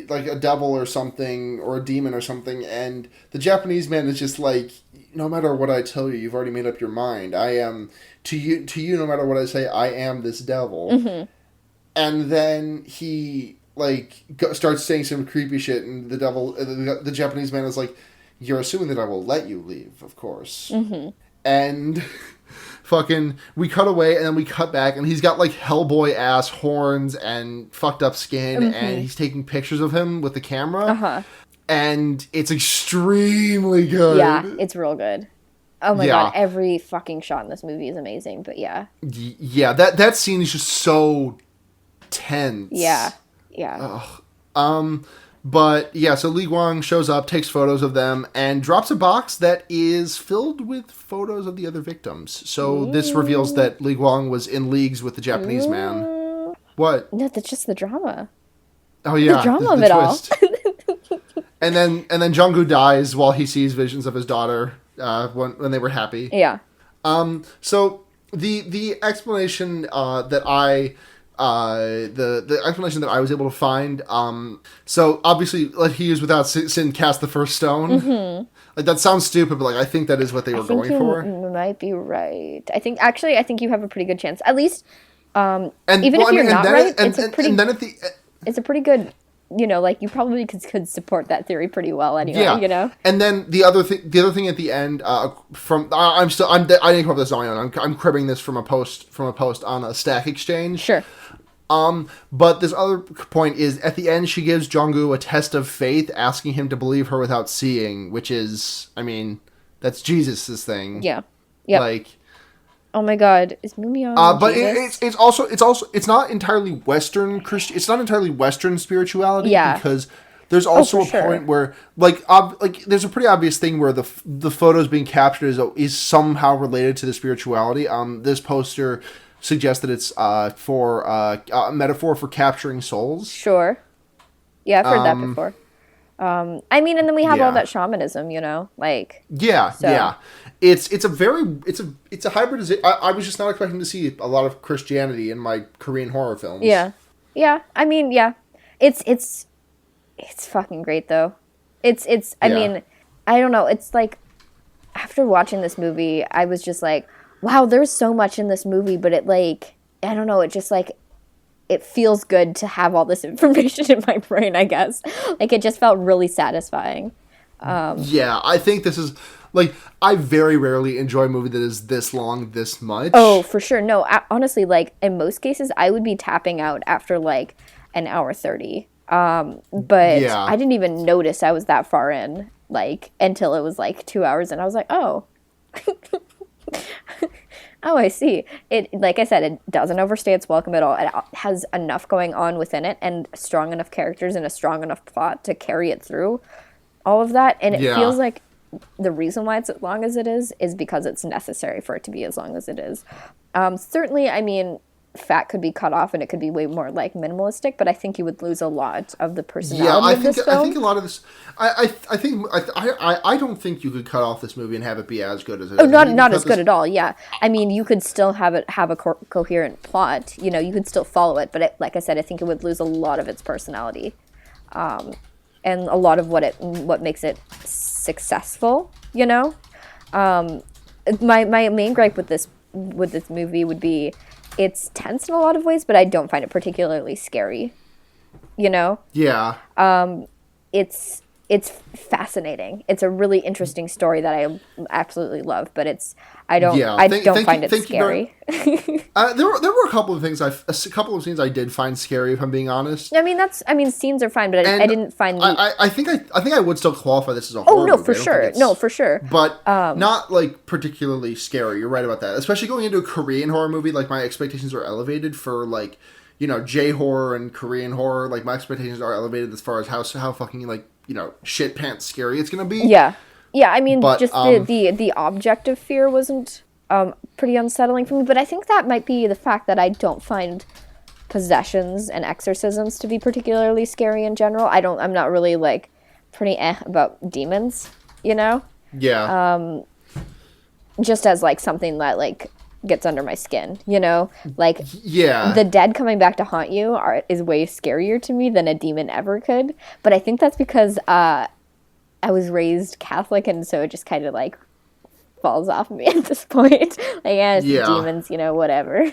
like a devil or something, or a demon or something, and the Japanese man is just like, no matter what I tell you, you've already made up your mind. I am to you no matter what I say, I am this devil. Mm-hmm. And then he like starts saying some creepy shit, and the Japanese man is like, you're assuming that I will let you leave, of course. Mm-hmm. And fucking, we cut away, and then we cut back, and he's got like Hellboy ass horns and fucked up skin, mm-hmm. and he's taking pictures of him with the camera. Uh-huh. And it's extremely good. Yeah, it's real good. Oh my god, every fucking shot in this movie is amazing, but yeah. Yeah, that scene is just so tense. Yeah. But yeah, so Li Guang shows up, takes photos of them, and drops a box that is filled with photos of the other victims. So this reveals that Li Guang was in leagues with the Japanese man. What? No, that's just the drama. Oh yeah, the drama of it twist. all. and then Junggu dies while he sees visions of his daughter when they were happy. Yeah. So the explanation that I. The explanation that I was able to find, so obviously, like, he is without sin cast the first stone. Mm-hmm. Like, that sounds stupid, but like, I think that is what they were going for. You might be right. I think you have a pretty good chance. At least, and even if you're not right, it's a pretty good. You know, like, you probably could support that theory pretty well anyway. Yeah. You know. And then the other thing at the end, I didn't come up with this on my own. I'm cribbing this from a post on a Stack Exchange. Sure. But this other point is, at the end, she gives Junggu a test of faith, asking him to believe her without seeing, which is, I mean, that's Jesus' thing. Yeah. Yeah. Like, oh my God, is Moomyong but Jesus? it's not entirely Western Christian. It's not entirely Western spirituality. Yeah. Because there's also point where, like there's a pretty obvious thing where the photos being captured is somehow related to the spirituality. This poster suggests that it's for a metaphor for capturing souls. Sure. Yeah, I've heard that before. I mean, and then we have all that shamanism, you know, like. Yeah, so. Yeah. It's a hybrid. I was just not expecting to see a lot of Christianity in my Korean horror films. Yeah. Yeah. I mean, yeah. It's It's fucking great though. It's I Yeah. mean, I don't know, it's like after watching this movie, I was just like, wow, there's so much in this movie, but it like I don't know, it just like it feels good to have all this information in my brain, I guess. Like it just felt really satisfying. Yeah, I think this is like I very rarely enjoy a movie that is this long, this much. Oh, for sure. No, honestly, like in most cases, I would be tapping out after like an hour 30. But Yeah. I didn't even notice I was that far in, like until it was like 2 hours, and I was like, oh, oh, I see. It, like I said, it doesn't overstay its welcome at all. It has enough going on within it, and strong enough characters and a strong enough plot to carry it through all of that. And it Yeah. feels like the reason why it's as long as it is because it's necessary for it to be as long as it is. Certainly, I mean, fat could be cut off and it could be way more like minimalistic, but I think you would lose a lot of the personality of this film. I think a lot of this. I don't think you could cut off this movie and have it be as good as it is. Oh, I think not as good at all. Yeah, I mean, you could still have a coherent plot. You know, you could still follow it, but like I said, I think it would lose a lot of its personality, and a lot of what makes it successful. You know, my main gripe with this movie would be it's tense in a lot of ways, but I don't find it particularly scary. You know? Yeah. It's fascinating. It's a really interesting story that I absolutely love, but I don't find it scary. There were a couple of things a couple of scenes I did find scary, if I'm being honest. I mean scenes are fine, but I didn't find I think I would still qualify this as a horror movie. For sure. No, for sure. But not like particularly scary. You're right about that. Especially going into a Korean horror movie, like my expectations are elevated for like, you know, J-horror and Korean horror. Like my expectations are elevated as far as how fucking like, you know, shit pants scary it's gonna be. Yeah. Yeah, I mean, but, just the object of fear wasn't pretty unsettling for me, but I think that might be the fact that I don't find possessions and exorcisms to be particularly scary in general. I'm not really like pretty about demons, you know? Yeah. Just as like something that like gets under my skin, you know? Like yeah. the dead coming back to haunt you is way scarier to me than a demon ever could. But I think that's because I was raised Catholic, and so it just kind of like falls off me at this point. Like, it's demons, you know, whatever.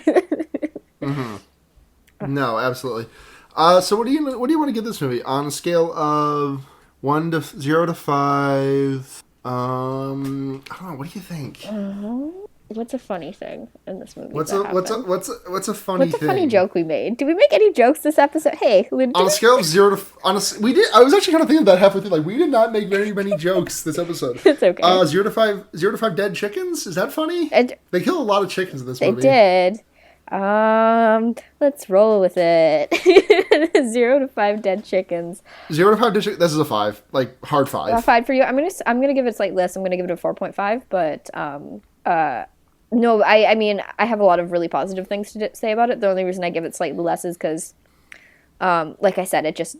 Mm-hmm. No, absolutely. So what do you want to give this movie on a scale of 0 to 5? I don't know. What do you think? What's a funny thing in this movie? What's a funny thing? What's a funny joke we made? Did we make any jokes this episode? Hey, on a scale of 0 to we did. I was actually kind of thinking that halfway through. Like, we did not make very many jokes this episode. It's okay. 0 to 5 dead chickens. Is that funny? They kill a lot of chickens in this movie. They did. Let's roll with it. 0 to 5 dead chickens. 0 to 5 dead chickens. This is a 5. Like hard 5. 5 for you. I'm gonna give it slightly less. I'm gonna give it a 4.5. But no, I mean, I have a lot of really positive things to say about it. The only reason I give it slightly less is because, like I said, it just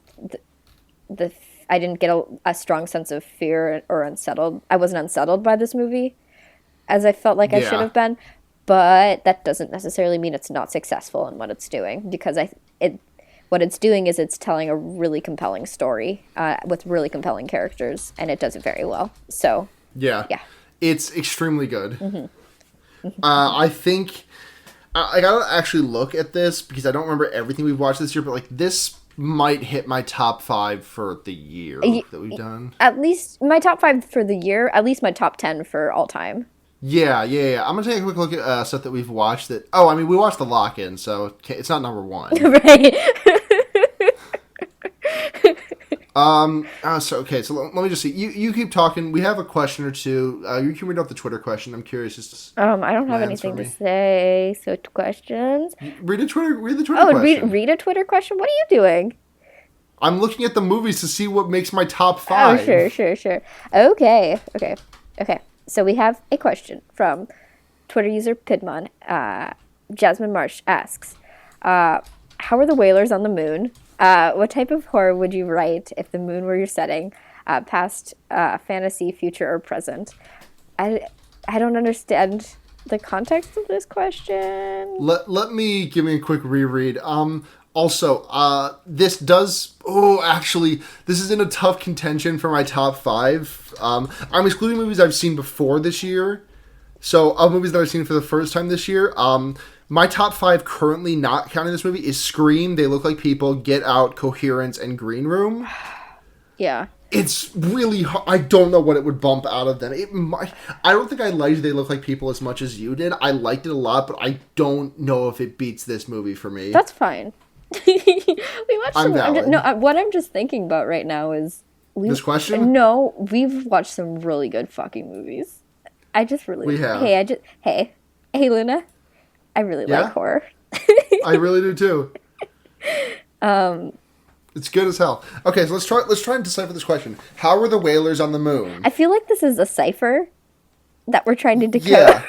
I didn't get a strong sense of fear or unsettled. I wasn't unsettled by this movie, as I felt like I should have been. But that doesn't necessarily mean it's not successful in what it's doing, because what it's doing is it's telling a really compelling story with really compelling characters, and it does it very well. So yeah, it's extremely good. Mm-hmm. I think I gotta actually look at this because I don't remember everything we've watched this year, but like this might hit my top 5 for the year that we've done. At least my top 5 for the year. At least my top 10 for all time. Yeah. I'm gonna take a quick look at stuff that we've watched. We watched The Lock-In, so it's not number 1. Right. So let me just see. You keep talking. We have a question or two. You can read out the Twitter question. I'm curious. I don't have anything to say. So questions. Read the Twitter question. Read a Twitter question. What are you doing? I'm looking at the movies to see what makes my top 5. Oh, sure. Okay. So we have a question from Twitter user Pidmon. Jasmine Marsh asks, how are the whalers on the moon? What type of horror would you write if the moon were your setting? Past, fantasy, future, or present? I don't understand the context of this question. Let me give me a quick reread. Also, this does... Oh, actually, this is in a tough contention for my top 5. I'm excluding movies I've seen before this year. So, of movies that I've seen for the first time this year, my top 5 currently, not counting this movie, is Scream, They Look Like People, Get Out, Coherence, and Green Room. Yeah. It's really hard. I don't know what it would bump out of them. I don't think I liked They Look Like People as much as you did. I liked it a lot, but I don't know if it beats this movie for me. That's fine. We watched what I'm just thinking about right now is... This question? No, we've watched some really good fucking movies. I just really... We have. Hey, Luna. I really like horror. I really do too. It's good as hell. Okay, so let's try and decipher this question. How were the whalers on the moon? I feel like this is a cipher that we're trying to decode. Yeah.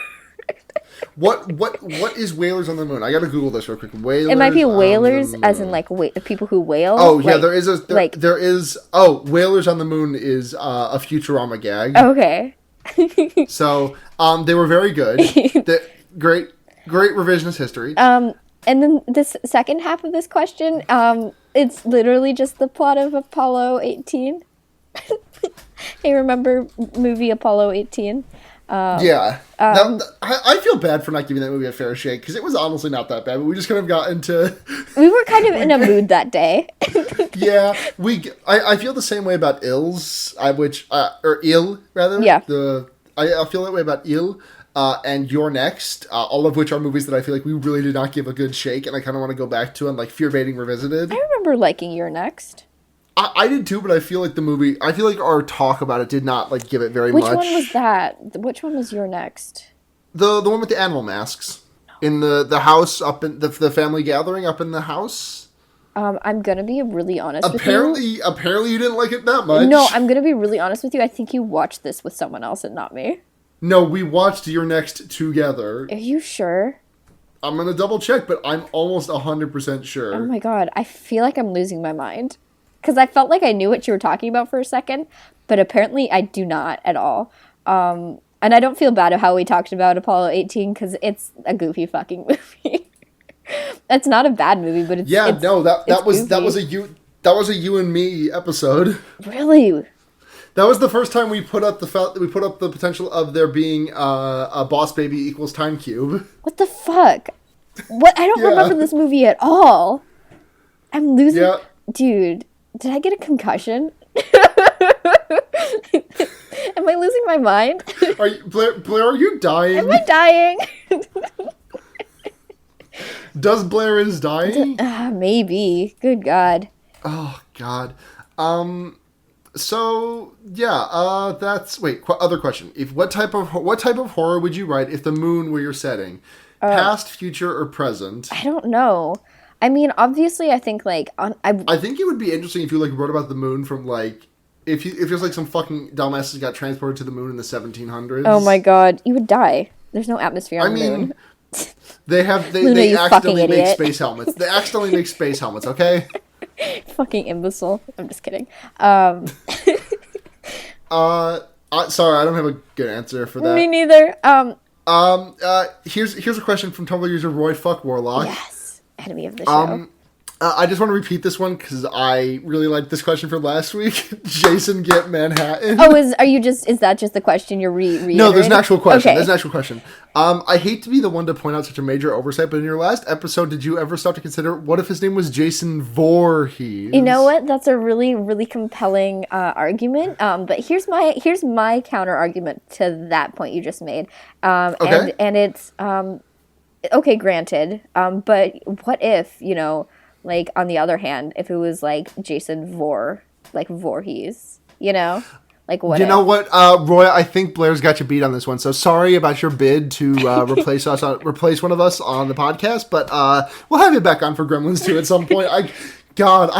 What is whalers on the moon? I gotta Google this real quick. Whalers. It might be whalers, as in like the people who whale. Oh yeah, there is. Oh, whalers on the moon is a Futurama gag. Okay. So they were very good. Great revisionist history. And then this second half of this question, it's literally just the plot of Apollo 18. Hey, remember movie Apollo 18? Yeah. I feel bad for not giving that movie a fair shake, because it was honestly not that bad, but we just kind of got into... We were kind of in a mood that day. Yeah. I feel the same way about or Il, rather. Yeah. I feel that way about Il. And You're Next, all of which are movies that I feel like we really did not give a good shake, and I kind of want to go back to and like Fear Baiting Revisited. I remember liking You're Next. I did too, but I feel like our talk about it did not like give it very much. Which one was that? Which one was You're Next? The one with the animal masks in the house up in the family gathering up in the house. I'm gonna be really honest with you. Apparently you didn't like it that much. No, I'm gonna be really honest with you. I think you watched this with someone else and not me. No, we watched You're Next together. Are you sure? I'm gonna double check, but I'm almost 100% sure. Oh my god, I feel like I'm losing my mind. Because I felt like I knew what you were talking about for a second, but apparently I do not at all. And I don't feel bad of how we talked about Apollo 18, because it's a goofy fucking movie. It's not a bad movie, but it's that was a you and me episode. Really? That was the first time we put up the potential of there being a Boss Baby equals Time Cube. What the fuck? What? I don't remember this movie at all. I'm losing. Yeah. Dude, did I get a concussion? Am I losing my mind? Blair, are you dying? Am I dying? Does Blair is dying? Maybe. Good God. Oh God. So yeah, other question. What type of horror would you write if the moon were your setting? Past, future, or present? I don't know. I mean, obviously, I think I think it would be interesting if you wrote about the moon from if it was some fucking dumbasses got transported to the moon in the 1700s. Oh my god, you would die. There's no atmosphere on the moon. They accidentally make space helmets. They accidentally make space helmets. Okay. Fucking imbecile. I'm just kidding. Sorry, I don't have a good answer for that. Me neither. Here's a question from Tumblr user Roy Fuck Warlock. Yes, enemy of the show. I just want to repeat this one because I really liked this question from last week. Jason Get Manhattan. Oh, is that just the question you're reiterating? No, there's an actual question. Okay. There's an actual question. I hate to be the one to point out such a major oversight, but in your last episode, did you ever stop to consider what if his name was Jason Vore-hees? You know what? That's a really, really compelling argument. But here's my counter argument to that point you just made. Okay. And it's okay, granted. But what if on the other hand, if it was Jason Vore-hees, what? You know what, Roy? I think Blair's got you beat on this one. So sorry about your bid to replace one of us on the podcast, but we'll have you back on for Gremlins 2 at some point. I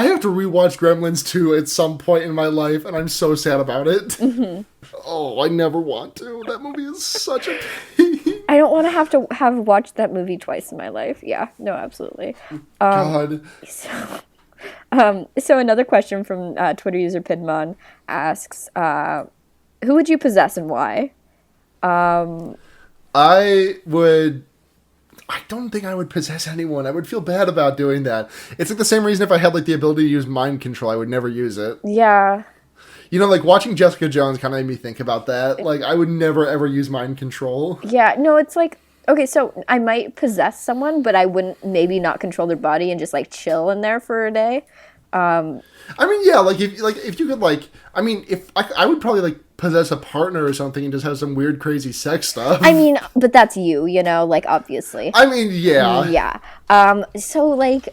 have to rewatch Gremlins 2 at some point in my life, and I'm so sad about it. Mm-hmm. Oh, I never want to. That movie is such a pain. I don't want to have watched that movie twice in my life. Yeah, no, absolutely. God. So another question from Twitter user Pidmon asks, who would you possess and why? I would I don't think I would possess anyone. I would feel bad about doing that. It's like the same reason if I had like the ability to use mind control, I would never use it. Yeah. You know, like watching Jessica Jones kind of made me think about that. Like, I would never ever use mind control. Yeah, no, it's like, okay, so I might possess someone, but I wouldn't maybe not control their body and just like chill in there for a day. I mean, yeah, like if you could like, I mean, if I would probably like possess a partner or something and just have some weird crazy sex stuff. I mean, but that's you, you know, like obviously. I mean, yeah. Yeah. So like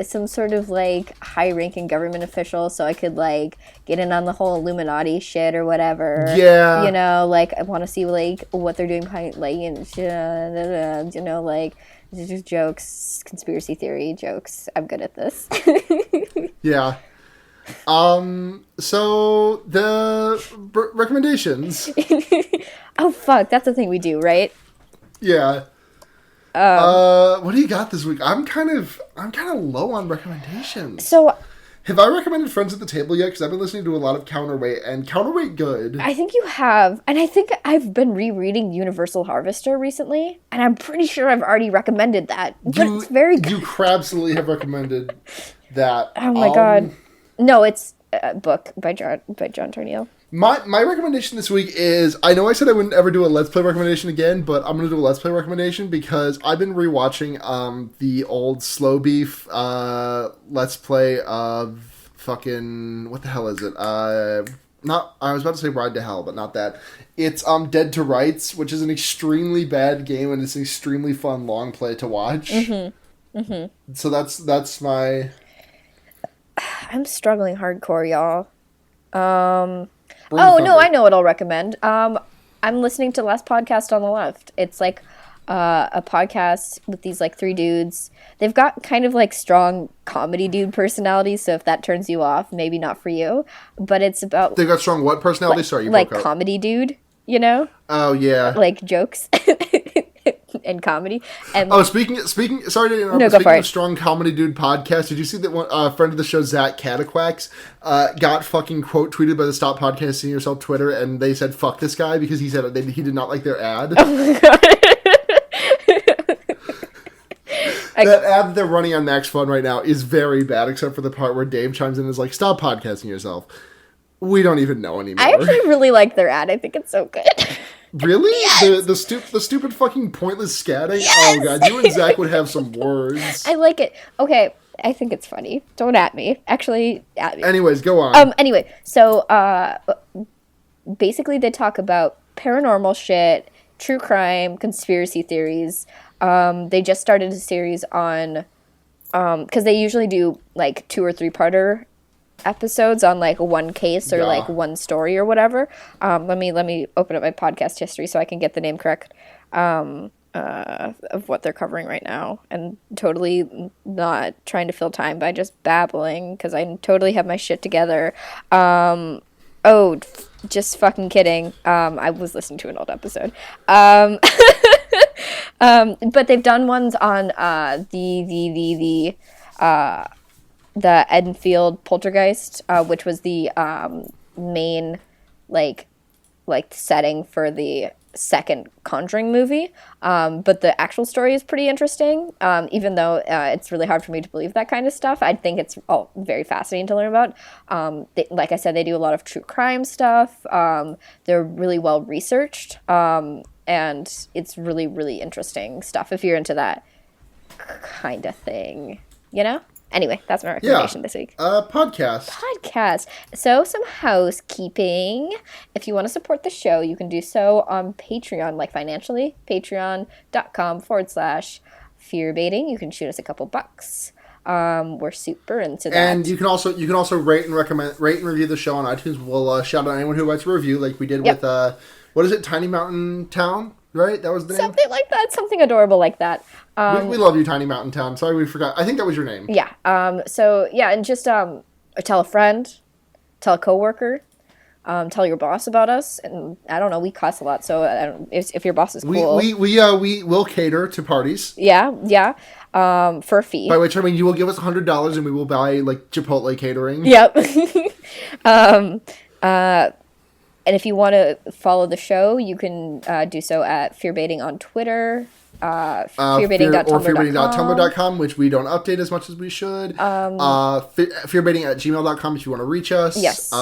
some sort of like high-ranking government official, so I could like get in on the whole Illuminati shit or whatever. Yeah. You know, like I want to see like what they're doing behind, like, you know, like just jokes, conspiracy theory jokes. I'm good at this. Yeah. So the recommendations. Oh fuck, that's the thing we do, right? Yeah. What do you got this week? I'm kind of low on recommendations. So have I recommended Friends at the Table yet? Because I've been listening to a lot of Counterweight, and Counterweight good. I think you have, and I think I've been rereading Universal Harvester recently, and I'm pretty sure I've already recommended that. But it's very good. You crabsily have recommended that. Oh my god. No, it's a book by John Tornillo. My recommendation this week is, I know I said I wouldn't ever do a Let's Play recommendation again, but I'm going to do a Let's Play recommendation because I've been rewatching the old Slowbeef Let's Play of fucking, what the hell is it? I was about to say Ride to Hell, but not that. It's Dead to Rights, which is an extremely bad game, and it's an extremely fun long play to watch. Mm-hmm. Mm-hmm. So that's my... I'm struggling hardcore, y'all. No, I know what I'll recommend. I'm listening to Last Podcast on the Left. It's like a podcast with these like three dudes. They've got kind of like strong comedy dude personalities, so if that turns you off, maybe not for you. But it's about... They've got strong what personality? Sorry, you like broke up. Comedy dude, you know? Oh, yeah. Like jokes. And comedy. And speaking sorry to interrupt. No, Speaking of strong comedy dude podcast, did you see that one friend of the show, Zach Cataquax, got fucking quote tweeted by the Stop Podcasting Yourself Twitter, and they said fuck this guy because he said he did not like their ad. Oh my god. That ad that they're running on Max Fun right now is very bad, except for the part where Dave chimes in and is like, stop podcasting yourself. We don't even know anymore. I actually really like their ad. I think it's so good. Really? Yes! The stupid fucking pointless scatting? Yes! Oh god, you and Zach would have some words. I like it. Okay, I think it's funny. Don't at me. Actually, at me. Anyways, go on. Anyway, so basically they talk about paranormal shit, true crime, conspiracy theories. They just started a series on because they usually do like 2 or 3-parter episodes on like one case or like one story or whatever. Let me open up my podcast history so I can get the name correct of what they're covering right now, and totally not trying to fill time by just babbling because I totally have my shit together. Just fucking kidding. I was listening to an old episode. But they've done ones on the Enfield Poltergeist, which was the main like setting for the second Conjuring movie. But the actual story is pretty interesting. Even though it's really hard for me to believe that kind of stuff, I think it's all very fascinating to learn about. Like I said, they do a lot of true crime stuff. They're really well researched, and it's really, really interesting stuff if you're into that kind of thing, you know? Anyway, that's my recommendation this week. Podcast. So, some housekeeping. If you want to support the show, you can do so on Patreon, like financially. Patreon.com/fearbaiting. You can shoot us a couple bucks. We're super into that. And you can also rate and review the show on iTunes. We'll shout out anyone who writes a review, like we did with what is it, Tiny Mountain Town? Right? That was the name? Something like that. Something adorable like that. We love you, Tiny Mountain Town. Sorry, we forgot. I think that was your name. Yeah. And just tell a friend, tell a coworker, tell your boss about us. And I don't know, we cuss a lot, so if your boss is cool. We will cater to parties. Yeah. For a fee. By which I mean you will give us $100 and we will buy like Chipotle catering. Yep. And if you want to follow the show, you can do so at Fearbaiting on Twitter, fearbaiting.tumblr.com, which we don't update as much as we should. Fearbaiting@gmail.com if you want to reach us. Yes.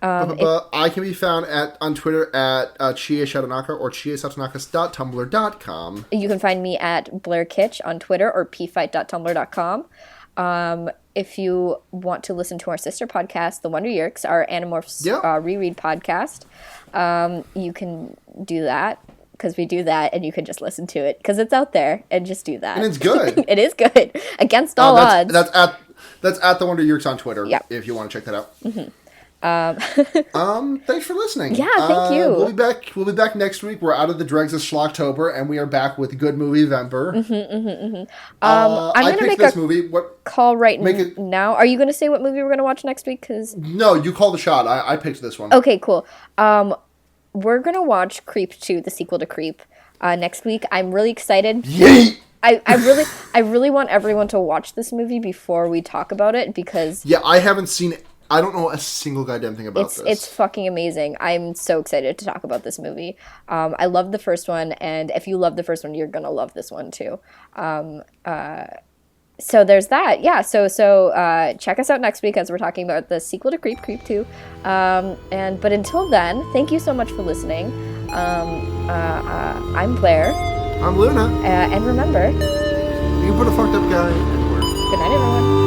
I can be found on Twitter at Chie Shatanaka or chiesatanakas.tumblr.com. You can find me at Blair Kitsch on Twitter or pfight.tumblr.com. If you want to listen to our sister podcast, The Wonder Yerks, our Animorphs reread podcast, you can do that because we do that, and you can just listen to it because it's out there and just do that. And it's good. It is good against all odds. That's at The Wonder Yerks on Twitter. Yep. If you want to check that out. Mm-hmm. Thanks for listening. Yeah, thank you. We'll be back next week. We're out of the dregs of Schloktober, and we are back with Good Movie Vember. I'm gonna make this movie. Call right now. Are you gonna say what movie we're gonna watch next week? No, you call the shot. I picked this one. Okay, cool. We're gonna watch Creep 2, the sequel to Creep, next week. I'm really excited. Yay! I really want everyone to watch this movie before we talk about it because I haven't seen it. I don't know a single goddamn thing about this. It's fucking amazing. I'm so excited to talk about this movie. I love the first one, and if you love the first one, you're gonna love this one too. So there's that. Yeah. So check us out next week as we're talking about the sequel to Creep 2. But until then, thank you so much for listening. I'm Blair. I'm Luna. And remember, you can put a fucked up guy anywhere. Good night, everyone.